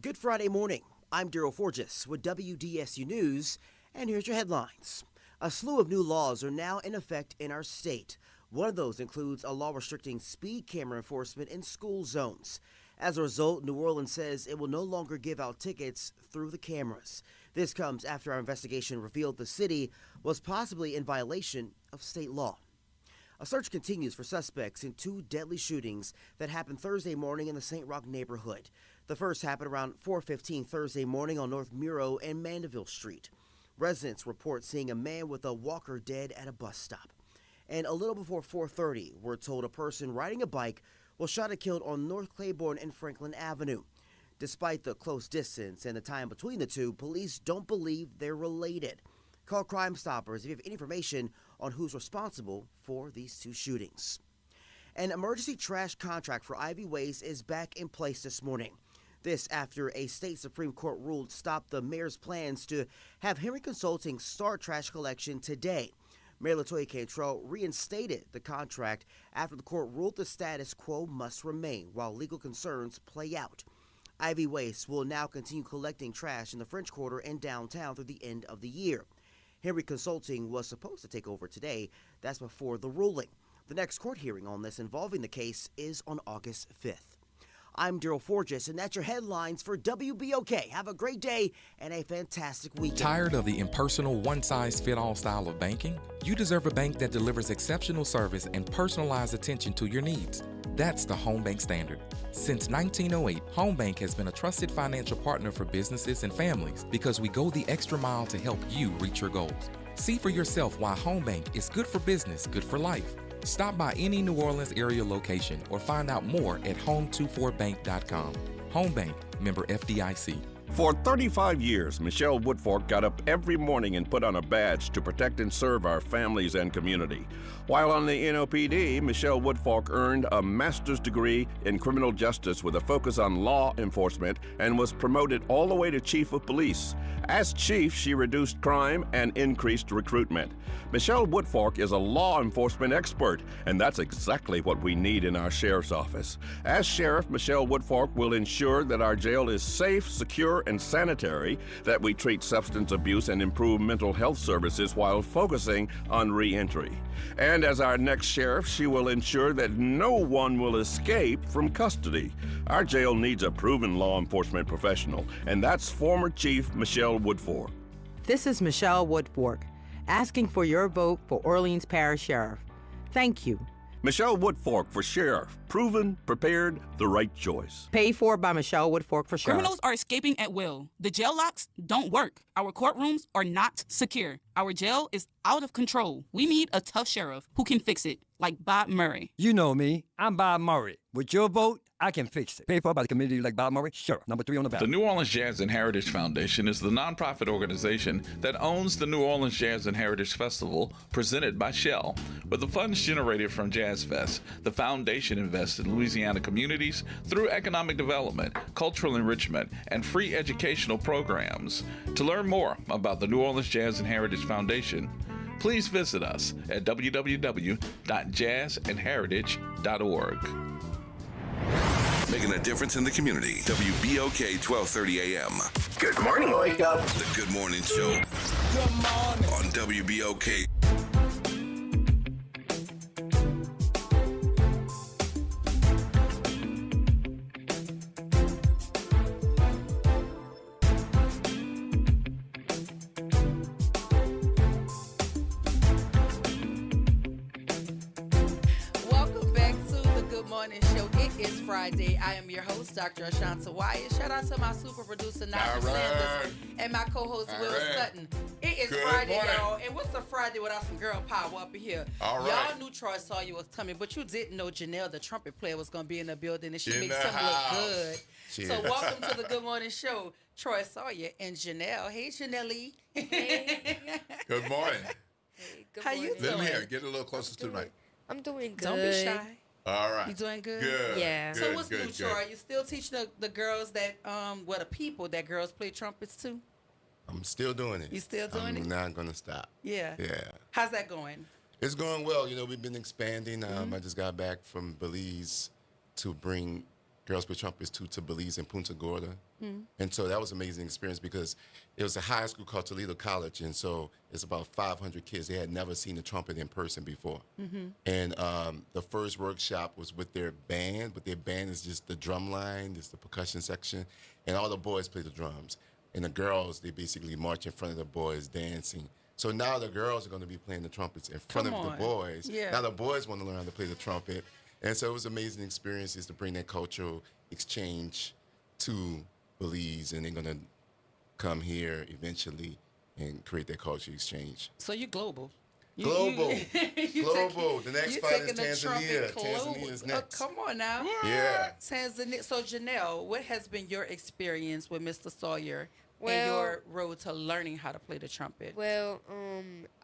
Good Friday morning. I'm Daryl Forges with WDSU News, and here's your headlines. A slew of new laws are now in effect in our state. One of those includes a law restricting speed camera enforcement in school zones. As a result, New Orleans says it will no longer give out tickets through the cameras. This comes after our investigation revealed the city was possibly in violation of state law. A search continues for suspects in 2 deadly shootings that happened Thursday morning in the St. Roch neighborhood. The first happened around 4:15 Thursday morning on North Muro and Mandeville Street. Residents report seeing a man with a walker dead at a bus stop. And a little before 4:30, we're told a person riding a bike was shot and killed on North Claiborne and Franklin Avenue. Despite the close distance and the time between the two, police don't believe they're related. Call Crime Stoppers if you have any information on who's responsible for these 2 shootings. An emergency trash contract for Ivy Waste is back in place this morning. This after a state Supreme Court ruled stopped the mayor's plans to have Henry Consulting start trash collection today. Mayor LaToya Cantrell reinstated the contract after the court ruled the status quo must remain while legal concerns play out. Ivy Waste will now continue collecting trash in the French Quarter and downtown through the end of the year. Henry Consulting was supposed to take over today. That's before the ruling. The next court hearing on this involving the case is on August 5th. I'm Daryl Forges, and that's your headlines for WBOK. Have a great day and a fantastic weekend. Tired of the impersonal, one-size-fit-all style of banking? You deserve a bank that delivers exceptional service and personalized attention to your needs. That's the Home Bank Standard. Since 1908, Home Bank has been a trusted financial partner for businesses and families because we go the extra mile to help you reach your goals. See for yourself why Home Bank is good for business, good for life. Stop by any New Orleans area location or find out more at home24bank.com. Home Bank, member FDIC. For 35 years, Michelle Woodfork got up every morning and put on a badge to protect and serve our families and community. While on the NOPD, Michelle Woodfork earned a master's degree in criminal justice with a focus on law enforcement and was promoted all the way to chief of police. As chief, she reduced crime and increased recruitment. Michelle Woodfork is a law enforcement expert, and that's exactly what we need in our sheriff's office. As sheriff, Michelle Woodfork will ensure that our jail is safe, secure, and sanitary, that we treat substance abuse and improve mental health services while focusing on re-entry. And as our next sheriff, she will ensure that no one will escape from custody. Our jail needs a proven law enforcement professional, and that's former Chief Michelle Woodfork. This is Michelle Woodfork, asking for your vote for Orleans Parish Sheriff. Thank you. Michelle Woodfork for sheriff. Proven, prepared, the right choice. Paid for by Michelle Woodfork for sheriff. Criminals are escaping at will. The jail locks don't work. Our courtrooms are not secure. Our jail is out of control. We need a tough sheriff who can fix it, like Bob Murray. You know me. I'm Bob Murray. With your vote, I can fix it. Paid for by the community like Bob Murray? Sure. Number 3 on the ballot. The New Orleans Jazz and Heritage Foundation is the nonprofit organization that owns the New Orleans Jazz and Heritage Festival, presented by Shell. With the funds generated from Jazz Fest, the foundation invests in Louisiana communities through economic development, cultural enrichment, and free educational programs. To learn more about the New Orleans Jazz and Heritage Foundation, please visit us at www.jazzandheritage.org. Making a difference in the community. WBOK 1230 AM. Good morning, Wake Up. The Good Morning Show. Good morning. On WBOK. Friday. I am your host, Dr. Ashanta Wyatt. Shout out to my super producer, Najee Sanders, and my co-host, Will Sutton. It is Friday, y'all. And what's a Friday without some girl power up in here? Y'all knew Troy Sawyer was coming, but you didn't know Janelle, the trumpet player, was going to be in the building, and she makes him look good. Cheers. So welcome to the Good Morning Show, Troy Sawyer and Janelle. Hey, Janelle. Hey. Good morning. Hey, good How you morning. doing? Let me hear. Get a little closer to the mic. I'm doing good. Don't be shy. All right. You doing good? Good. Yeah. So Good, what's good, new, good. Troy? You still teach the girls that, the people that girls play trumpets too? I'm still doing it. You still doing it? I'm not going to stop. Yeah. Yeah. How's that going? It's going well. You know, we've been expanding. I just got back from Belize to bring Girls Play Trumpets to Belize and Punta Gorda. And so that was an amazing experience because it was a high school called Toledo College. And so it's about 500 kids. They had never seen a trumpet in person before. And the first workshop was with their band, but their band is just the drum line, it's the percussion section, and all the boys play the drums. And the girls, they basically march in front of the boys dancing. So now the girls are going to be playing the trumpets in front of the boys. Yeah. Now the boys want to learn how to play the trumpet. And so it was amazing experiences to bring that cultural exchange to Belize, and they're going to come here eventually and create that cultural exchange. So you're global. Global. You Global. The next spot is taking the trumpet Tanzania. global. Tanzania is next. Come on now. Yeah. Tanzania. So Janelle, what has been your experience with Mr. Sawyer and Well- your road to learning how to play the trumpet? Well,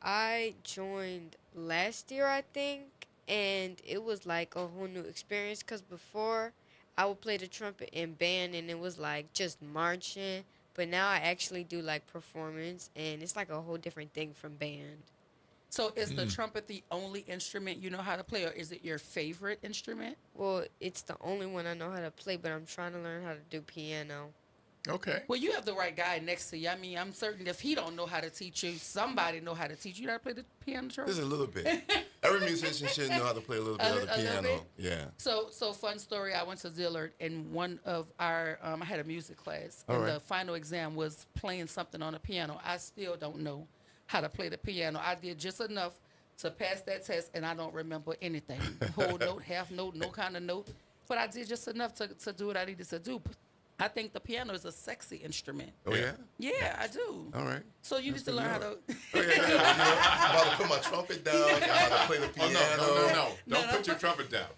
I joined last year, I think, and it was like a whole new experience. Cause before I would play the trumpet in band, and it was like just marching. But now I actually do like performance, and it's like a whole different thing from band. So is the trumpet the only instrument you know how to play, or is it your favorite instrument? Well, it's the only one I know how to play, but I'm trying to learn how to do piano. Okay. Well, you have the right guy next to you. I mean, I'm certain if he don't know how to teach you, somebody know how to teach you. You know how to play the piano, Charles? Just a little bit. Every musician should know how to play a little bit of the piano. Yeah. So fun story. I went to Dillard, and one of our I had a music class, All and right. the final exam was playing something on the piano. I still don't know how to play the piano. I did just enough to pass that test, and I don't remember anything. Whole note, half note, no kind of note. But I did just enough to do what I needed to do. I think the piano is a sexy instrument. Oh, yeah? Yeah, I do. All right. So you need to learn how to. I'm about to put my trumpet down. I'm about to play the piano. Oh, no. Don't put your trumpet down.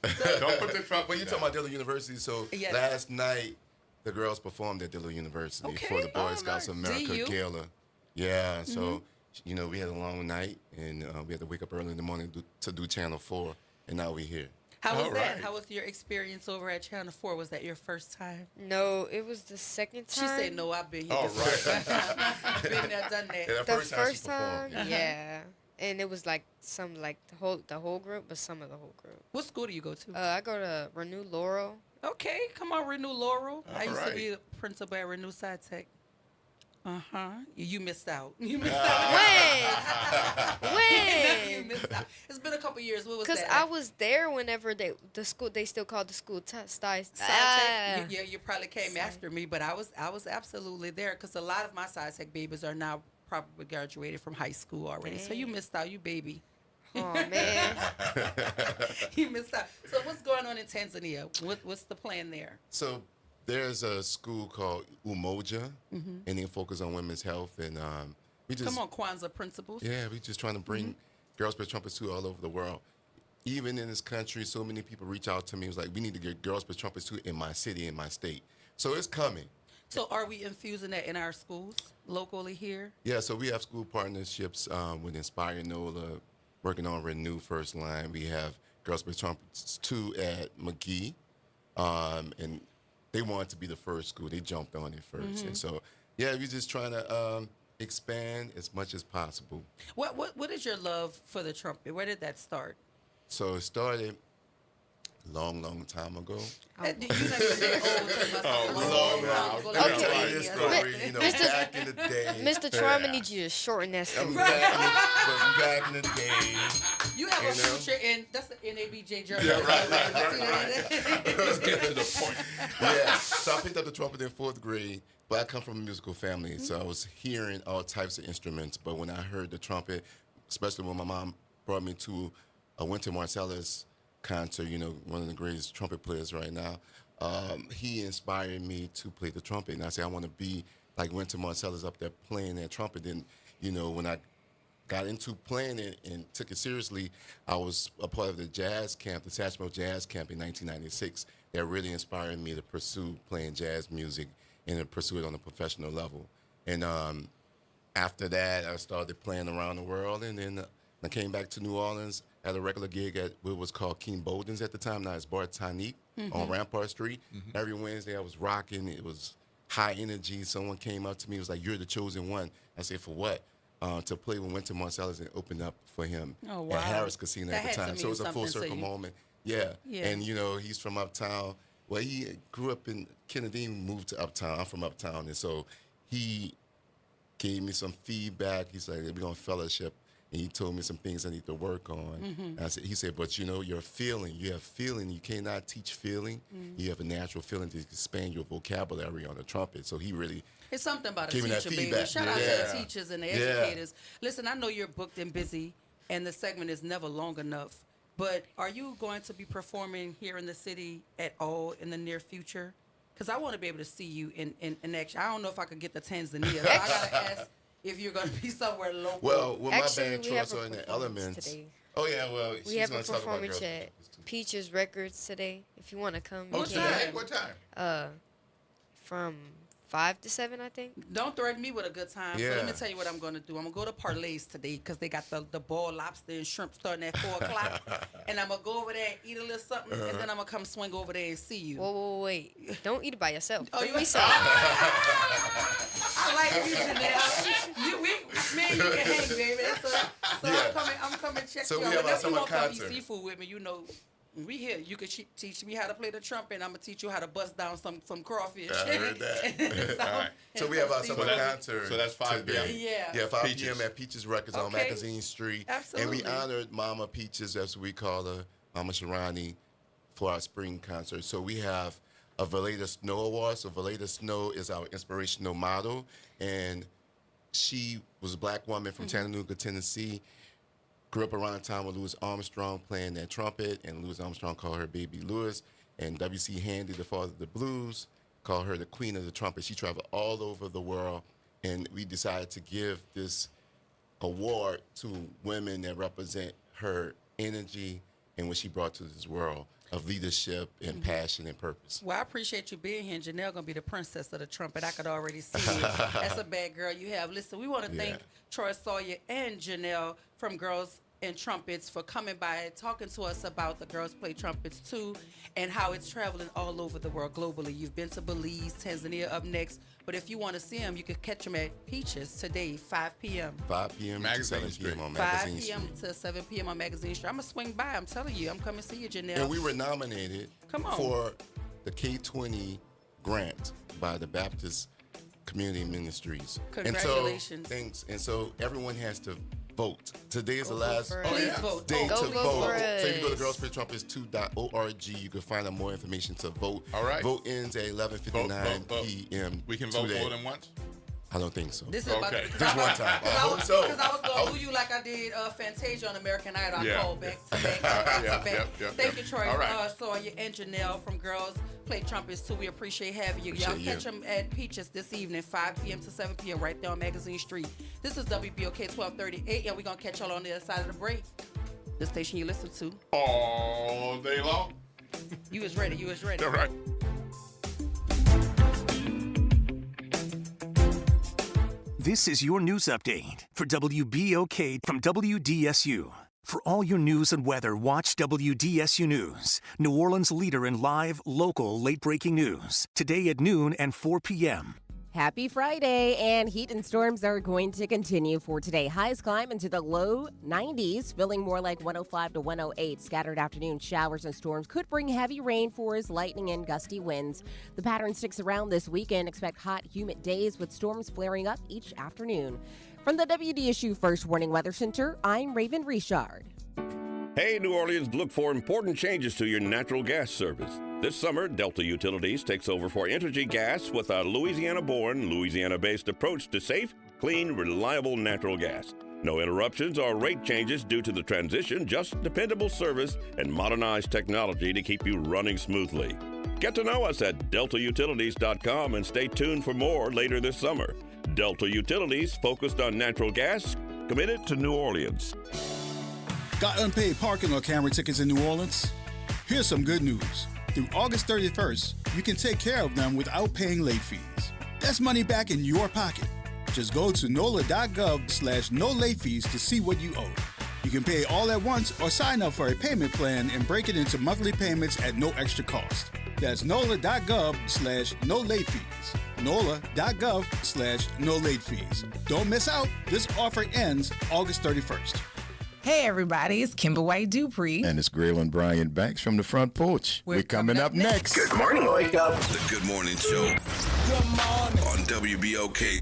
Don't put the trumpet Well, you talking about Dillard University. So Yes. last night, the girls performed at Dillard University for the Boy Scouts of America DU. Gala. Yeah, so, you know, we had a long night, and we had to wake up early in the morning to do Channel 4, and now we're here. How was All that? right. How was your experience over at Channel 4? Was that your first time? No, it was the second time. She said, no, I've been here All before. I've been there, done that. Yeah, The first time, Uh-huh. yeah. And it was like some like the whole group, but some of the whole group. What school do you go to? I go to Renew Laurel. Okay, come on, Renew Laurel. I used to right. be the principal at Renew Sci Tech. You missed out. You missed out. When? You missed out. It's been a couple years. What was Because that? I was there whenever they still called the school Sci-Tech, you probably came after me, but I was absolutely there because a lot of my Sci-Tech babies are now probably graduated from high school already. So you missed out, you baby. Oh man, you missed out. So what's going on in Tanzania? What's the plan there? So there's a school called Umoja, Mhm. and they focus on women's health, and we just Come on, Kwanzaa principles. Yeah, we just trying to bring girls play trumpets too all over the world. Even in this country, so many people reach out to me. It was like, we need to get girls play trumpets too in my city, in my state. So it's coming. So are we infusing that in our schools locally here? Yeah, so we have school partnerships with Inspire NOLA, working on Renew First Line. We have girls play trumpets too at McGee, and they wanted to be the first school. They jumped on it 1st, and so yeah, we're just trying to expand as much as possible. What is your love for the trumpet? Where did that start? So it started a long time ago. You know you're that old. Okay. Story, you know, Mr. back in the day. Mr. Trauma needs you to shorten that story. Back in the day. You have a You know? future in that's the NABJ journal. Yeah, right. Let's get to the point. Yeah. So I picked up the trumpet in 4th grade, but I come from a musical family, so I was hearing all types of instruments. But when I heard the trumpet, especially when my mom brought me to a Wynton Marsalis concert, you know, one of the greatest trumpet players right now, he inspired me to play the trumpet. And I said, I want to be like Wynton Marsalis up there playing that trumpet. And, you know, when I got into playing it and took it seriously, I was a part of the jazz camp, the Satchmo Jazz Camp in 1996. That really inspired me to pursue playing jazz music and to pursue it on a professional level. And after that, I started playing around the world, and then I came back to New Orleans, had a regular gig at what was called King Bolden's at the time. Now it's Bar Tanique on Rampart Street. Every Wednesday I was rocking. It was high energy. Someone came up to me, was like, "You're the chosen one." I said, "For what?" To play with Wynton Marsalis and open up for him Oh, wow. at Harris Casino That at the had to time. So mean it was a full something to circle you. moment. Yeah. Yeah. And, you know, he's from Uptown. Well, he grew up in Kennedy, moved to Uptown. I'm from Uptown. And so he gave me some feedback. He's like, we're going to fellowship. And he told me some things I need to work on. And he said, but you know, your feeling, you have feeling. You cannot teach feeling. You have a natural feeling to expand your vocabulary on the trumpet. So he really It's something about a Give me that teacher, baby. feedback. Shout out to Yeah. the teachers and the Yeah. educators. Listen, I know you're booked and busy, and the segment is never long enough. But are you going to be performing here in the city at all in the near future? Because I want to be able to see you in action. I don't know if I could get to Tanzania. So I got to ask if you're going to be somewhere local. Well, with Actually, my band, we have Troy, a in the performance elements. today. Oh, yeah, well, We she's have a going to talk about performance girls. at Peaches Records today. If you want to come, you What can. time? What time? From 5 to 7, I think. Don't threaten me with a good time. So let Yeah. me tell you what I'm going to do. I'm going to go to Parlays today because they got the boiled lobster and shrimp starting at 4 o'clock. And I'm going to go over there and eat a little something, and then I'm going to come swing over there and see you. Whoa, wait. Don't eat it by yourself. Oh, Bring you me some. I like you, Janelle. Me and you can hang, baby. So I'm coming check So you we out. have our Whenever you summer want to come eat concert. seafood with me, you know, we here. You can teach me how to play the trumpet, and I'm going to teach you how to bust down some crawfish. I heard that. All right. So we have our summer concert. So that's 5 p.m. Yeah. 5 Peaches. p.m. at Peaches Records on Okay. Magazine Street. Absolutely. And we honored Mama Peaches, as we call her, Mama Sharani, for our spring concert. So we have a Valeda Snow Award. So Valeda Snow is our inspirational model. And she was a black woman from Chattanooga, Tennessee. Grew up around the time with Louis Armstrong playing that trumpet, and Louis Armstrong called her Baby Louis. And W.C. Handy, the father of the blues, called her the queen of the trumpet. She traveled all over the world, and we decided to give this award to women that represent her energy and what she brought to this world of leadership and passion and purpose. Well, I appreciate you being here. Janelle gonna be the princess of the trumpet. I could already see it. That's a bad girl you have. Listen, we want to thank Troy Sawyer and Janelle from Girls and Trumpets for coming by and talking to us about the Girls Play Trumpets too, and how it's traveling all over the world globally. You've been to Belize, Tanzania up next, but if you want to see them, you can catch them at Peaches today, 5 p.m. 5 p.m. to 7 p.m. on 5 Magazine p.m. Street. to 7 p.m. on Magazine Street. I'm going to swing by. I'm telling you. I'm coming to see you, Janelle. And we were nominated for the K-20 grant by the Baptist Community Ministries. Congratulations. And so, thanks. And so everyone has to vote. Today is the last vote. day Go to vote vote. for So if you go to us. girlsplaytrumpets2.org, you can find out more information to vote. All right. Vote ends at 11:59 Vote. p.m. We can vote today. more than once? I don't think so. This is about Okay. Just one time. I hope so. Because I was going to do you like I did Fantasia on American Idol. I called back to back. Thank you, Troy. All right. Sawyer and Janelle from Girls Play Trumpets too. We appreciate having you. Y'all Appreciate catch them at Peaches this evening, 5 p.m. to 7 p.m. right there on Magazine Street. This is WBOK 1238, and we're going to catch y'all on the other side of the break. The station you listen to. All day long. You was ready. All right. This is your news update for WBOK from WDSU. For all your news and weather, watch WDSU News, New Orleans' leader in live, local, late-breaking news. Today at noon and 4 p.m. Happy Friday, and heat and storms are going to continue for today. Highs climb into the low 90s, feeling more like 105 to 108. Scattered afternoon showers and storms could bring heavy rain for lightning and gusty winds. The pattern sticks around this weekend. Expect hot, humid days with storms flaring up each afternoon. From the WDSU First Warning Weather Center, I'm Raven Richard. Hey, New Orleans, look for important changes to your natural gas service. This summer, Delta Utilities takes over for Entergy Gas with a Louisiana-born, Louisiana-based approach to safe, clean, reliable natural gas. No interruptions or rate changes due to the transition, just dependable service and modernized technology to keep you running smoothly. Get to know us at deltautilities.com and stay tuned for more later this summer. Delta Utilities, focused on natural gas, committed to New Orleans. Got unpaid parking or camera tickets in New Orleans? Here's some good news. Through August 31st, you can take care of them without paying late fees. That's money back in your pocket. Just go to NOLA.gov/no late fees to see what you owe. You can pay all at once or sign up for a payment plan and break it into monthly payments at no extra cost. That's NOLA.gov/no late fees. NOLA.gov/no late fees. Don't miss out. This offer ends August 31st. Hey everybody, it's Kimber White Dupree. And it's Graylin Bryant Banks from the front porch. We're coming up next. Good morning, wake up. The Good Morning Show. Good morning. On WBOK.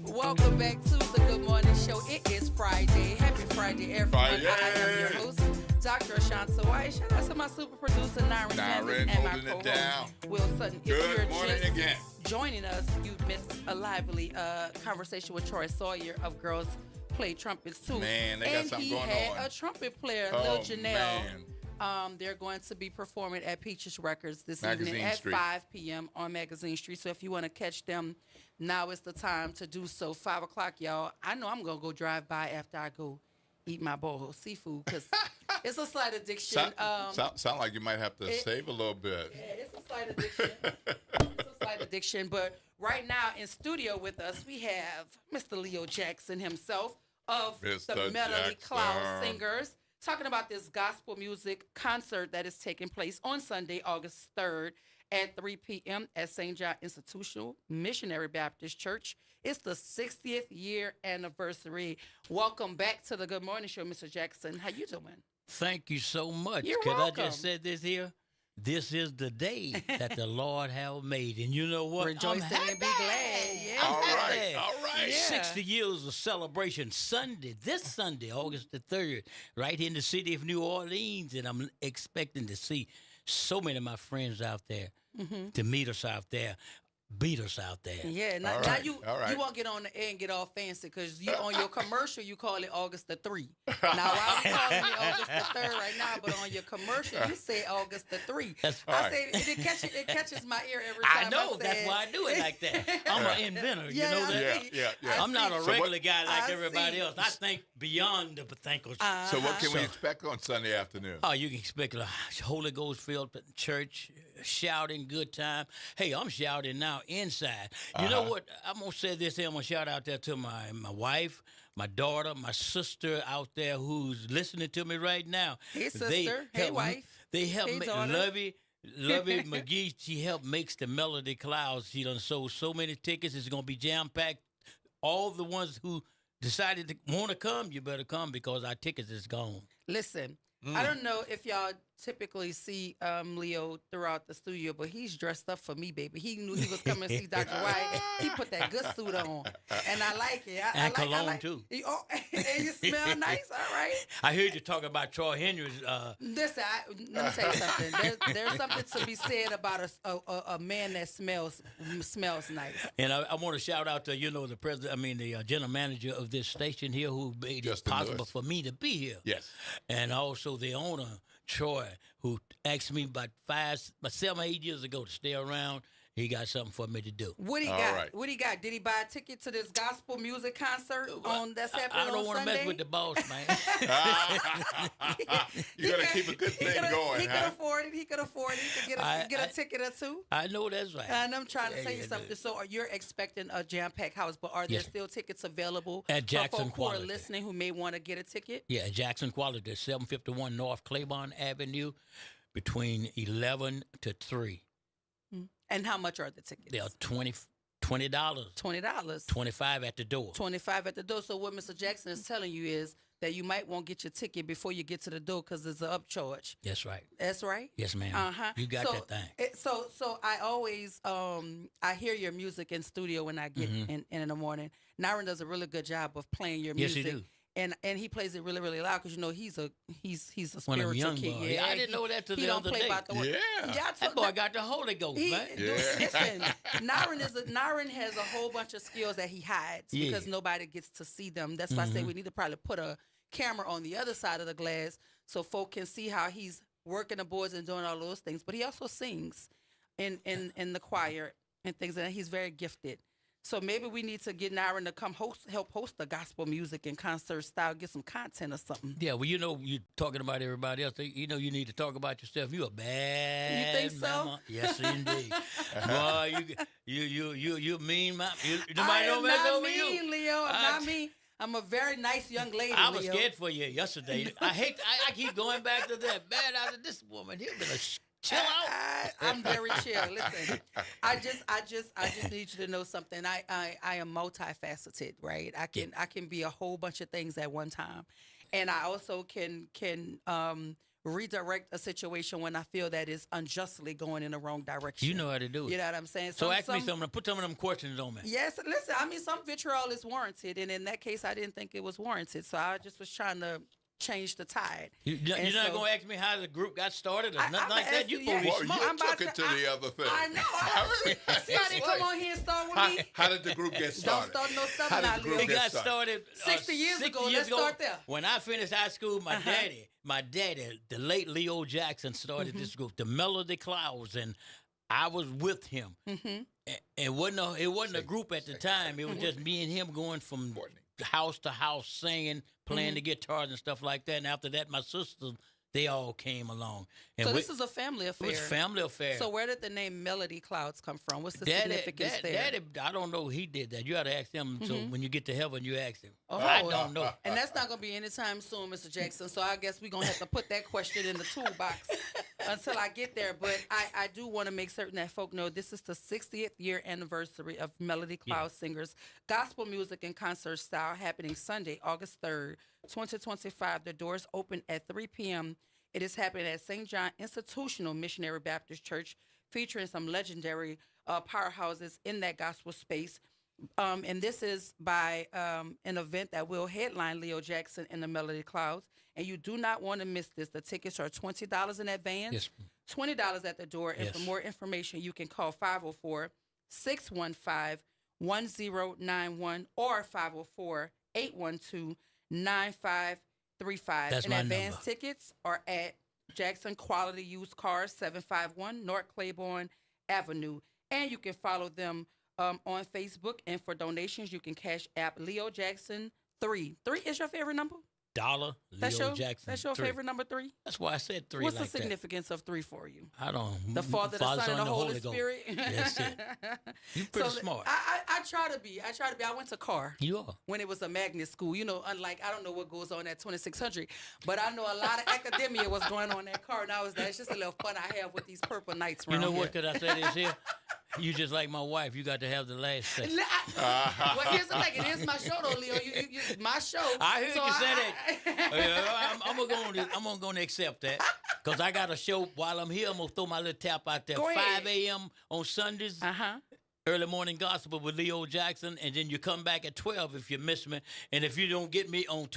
Welcome back to the Good Morning Show. It is Friday. Happy Friday, everyone. I am your host, Dr. Ashanta White. Shout out to my super producer, Nyron Sanders, and my holding it co-host, down. Will Sutton. If Good you're morning just again. joining us, you missed a lively conversation with Troy Sawyer of Girls play trumpets too. Man, they got and something he going had on. a trumpet player, Oh, Lil Janelle. man. They're going to be performing at Peaches Records this Magazine evening at Street. 5 p.m. on Magazine Street. So if you want to catch them, now is the time to do so. 5 o'clock, y'all. I know I'm going to go drive by after I go eat my boho seafood because it's a slight addiction. Sound like you might have to save a little bit. Yeah, it's a slight addiction. It's a slight addiction. But right now in studio with us, we have Mr. Leo Jackson himself of the Mr. Melody Cloud Jackson. Singers, talking about this gospel music concert that is taking place on Sunday, August 3rd at 3 p.m. at St. John Institutional Missionary Baptist Church. It's the 60th year anniversary. Welcome back to the Good Morning Show, Mr. Jackson. How you doing? Thank you so much. You're Could welcome. I just say this here? This is the day that the Lord have made. And you know what? Rejoice I'm and be glad. Yeah. All right, all right. Yeah. 60 years of celebration Sunday, this Sunday, August the 3rd, right in the city of New Orleans. And I'm expecting to see so many of my friends out there, to meet us out there, beat us out there. Yeah, now, All now right, you all right. you won't get on the air and get all fancy because you on your commercial you call it August the 3. Now why we calling it August the 3rd right now, but on your commercial you say August the 3. That's I right. say it catches my ear every time. I know. say That's it. why I do it like that. I'm an inventor. Yeah, you know I that? see. Yeah. I'm not a So what- regular guy like I everybody see. else. I think beyond the thinkers. So what can we expect on Sunday afternoon? Oh, you can expect a Holy Ghost filled church, shouting, good time. Hey, I'm shouting now inside. You know what? I'm gonna say this here. I'm gonna shout out there to my wife, my daughter, my sister out there who's listening to me right now. Hey, sister. They Hey, help- wife. They help Hey, me. daughter. Lovey McGee. She helped makes the Melody Clouds. She done sold so many tickets. It's gonna be jam packed. All the ones who decided to want to come, you better come because our tickets is gone. Listen, I don't know if y'all typically see Leo throughout the studio, but he's dressed up for me, baby. He knew he was coming to see Dr. White. He put that good suit on, and I like it. I Cologne, too. Oh, and you smell nice. All right. I heard you talking about Troy Henry's. Listen, let me tell you something. There's something to be said about a man that smells nice. And I want to shout out to the president. I mean the general manager of this station here who made Justin it possible Lewis. for me to be here. Yes. And also the owner Troy, who asked me about 7 or 8 years ago to stay around. He got something for me to do. What he All got? right. What he got? Did he buy a ticket to this gospel music concert that's happening I don't on want to Sunday? mess with the boss, man. You got to keep a good thing going, He huh? could afford it. He could afford it. He could get a ticket or two. I know that's right. And I'm trying to tell you Yeah, something. So you're expecting a jam-packed house, but are there Yes. still tickets available At Jackson for folk who are Quality. listening who may want to get a ticket? Yeah, Jackson Quality, 751 North Claiborne Avenue, between 11 to 3. And how much are the tickets? They are $20. $20. 25 at the door. 25 at the door. So what Mr. Jackson is telling you is that you might want to get your ticket before you get to the door because there's an upcharge. That's right. That's right. Yes, ma'am. Uh-huh. You got so, that thing. So I always I hear your music in studio when I get in the morning. Nyron does a really good job of playing your Yes, he music. do. And he plays it really, really loud because he's a One of them spiritual young kid. boys. Yeah, I didn't know that till he the don't other play day. about the word. Yeah. That boy got the Holy Ghost, man. Listen, Nyron has a whole bunch of skills that he hides Yeah. because nobody gets to see them. That's why I say we need to probably put a camera on the other side of the glass so folk can see how he's working the boards and doing all those things. But he also sings in the choir and things, and he's very gifted. So maybe we need to get Nyron to come help host the gospel music and concert style, get some content or something. Yeah, well, you're talking about everybody else. You need to talk about yourself. You a bad You think so? mama. Yes, indeed. Boy, you mean, nobody I don't am mess not over mean, you. Leo. I'm not mean. I'm a very nice young lady, I was Leo. scared for you yesterday. I keep going back to that. Man, I said, this woman here better chill out. I'm very chill. Listen, I just need you to know something. I am multifaceted, right? I can be a whole bunch of things at one time, and I also can redirect a situation when I feel that is unjustly going in the wrong direction. You know how to do it. You know what I'm saying? So ask me something. Put some of them questions on me. Yes, listen, I mean, some vitriol is warranted, and in that case, I didn't think it was warranted. So I just was trying to change the tide. You're And not so- going to ask me how the group got started or I'm nothing like that? asking You going to you. be Well, smart. you I'm about took it to to- the other thing. I know. See how they come on here and start with me? How did the group get Don't started? start no stuff How did now, the group Leo. It get got started? started 60 years 60 ago. years Let's ago. start there. When I finished high school, my daddy, the late Leo Jackson, started this group, the Melody Clouds, and I was with him. It wasn't a group at the time. It was just me and him going from house to house, singing, playing the guitars and stuff like that. And after that, my sisters, they all came along. And So this is a family affair. It was a family affair. So where did the name Melody Clouds come from? What's the Daddy, significance there? Daddy, I don't know. He did that. You got to ask him. So when you get to heaven, you ask him. Oh, I don't know. And that's not going to be anytime soon, Mr. Jackson. So I guess we're going to have to put that question in the toolbox until I get there. But I do want to make certain that folk know this is the 60th year anniversary of Melody Cloud Singers Gospel Music and Concert Style, happening Sunday, August 3rd, 2025. The doors open at 3 p.m. It is happening at St. John Institutional Missionary Baptist Church, featuring some legendary powerhouses in that gospel space. And this is by an event that will headline Leo Jackson and the Melody Clouds. And you do not want to miss this. The tickets are $20 in advance, Yes. $20 at the door. And for Yes. more information, you can call 504-615-1091 or 504-812-9535. That's and my advance number. tickets are at Jackson Quality Used Cars, 751 North Claiborne Avenue. And you can follow them on Facebook. And for donations, you can cash app Leo Jackson 3. 3 is your favorite number? Leo Jackson. That's your 3. favorite number 3? That's why I said 3 What's like the that. significance of 3 for you? I don't. The Father, the Son, and the Holy Spirit. That's it. You pretty So smart. I try to be. I went to CAR. You are. When it was a magnet school, unlike, I don't know what goes on at 2600, but I know a lot of academia was going on at CAR, and it's just a little fun I have with these purple nights You around know here. what? Could I say this here? You just like my wife. You got to have the last say. Well, here's the thing. It is my show, though, Leo. You my show. I heard So you say that. I'm gonna go and accept that, cause I got a show while I'm here. I'm gonna throw my little tap out there. Go ahead. 5 a.m. on Sundays. Early morning gospel with Leo Jackson, and then you come back at 12 if you miss me, and if you don't get me on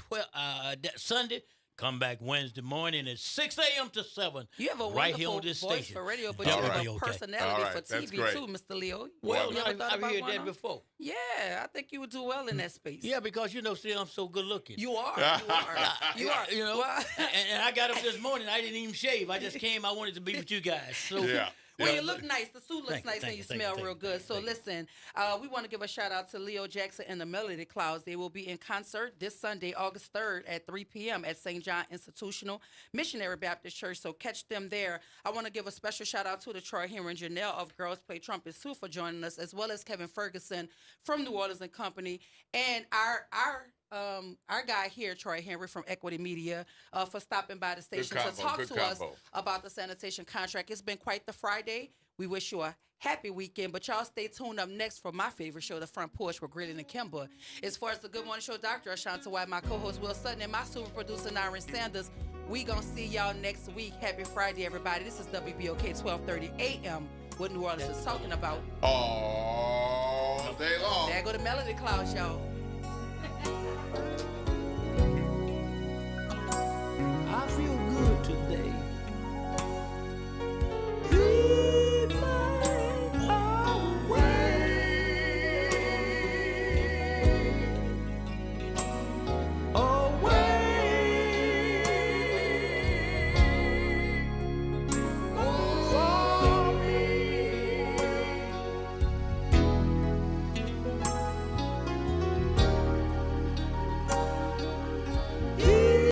that Sunday. Come back Wednesday morning at 6 a.m. to 7. You have a right here wonderful on this voice station. for radio, but All you right. have a personality for That's TV great. too, Mr. Leo. Well, You ever thought I've about heard going that on? before. Yeah, I think you would do well in that space. Yeah, because see, I'm so good looking. You are. You are. You know, Well, and I got up this morning. I didn't even shave. I just came. I wanted to be with you guys. So Yeah. Well, you look nice. The suit looks Thank you, nice, thank and you, you thank smell you, real thank you, good. So listen, we want to give a shout out to Leo Jackson and the Melody Clouds. They will be in concert this Sunday, August 3rd at 3 p.m. at St. John Institutional Missionary Baptist Church. So catch them there. I want to give a special shout out to the Troy Henry and Janelle of Girls Play Trumpet Sue for joining us, as well as Kevin Ferguson from New Orleans and Company, and our guy here, Troy Henry from Equity Media, for stopping by the station to talk to us about the sanitation contract. It's been quite the Friday. We wish you a happy weekend, but y'all stay tuned up next for my favorite show, The Front Porch with Grilling and Kimber. As far as the Good Morning Show, Dr. Ashanta White, my co-host Will Sutton, and my super producer, Nyron Sanders, we gonna see y'all next week. Happy Friday, everybody. This is WBOK 1230 AM, what New Orleans is talking about. All day long. There go the Melody Clouds, y'all. I feel good today.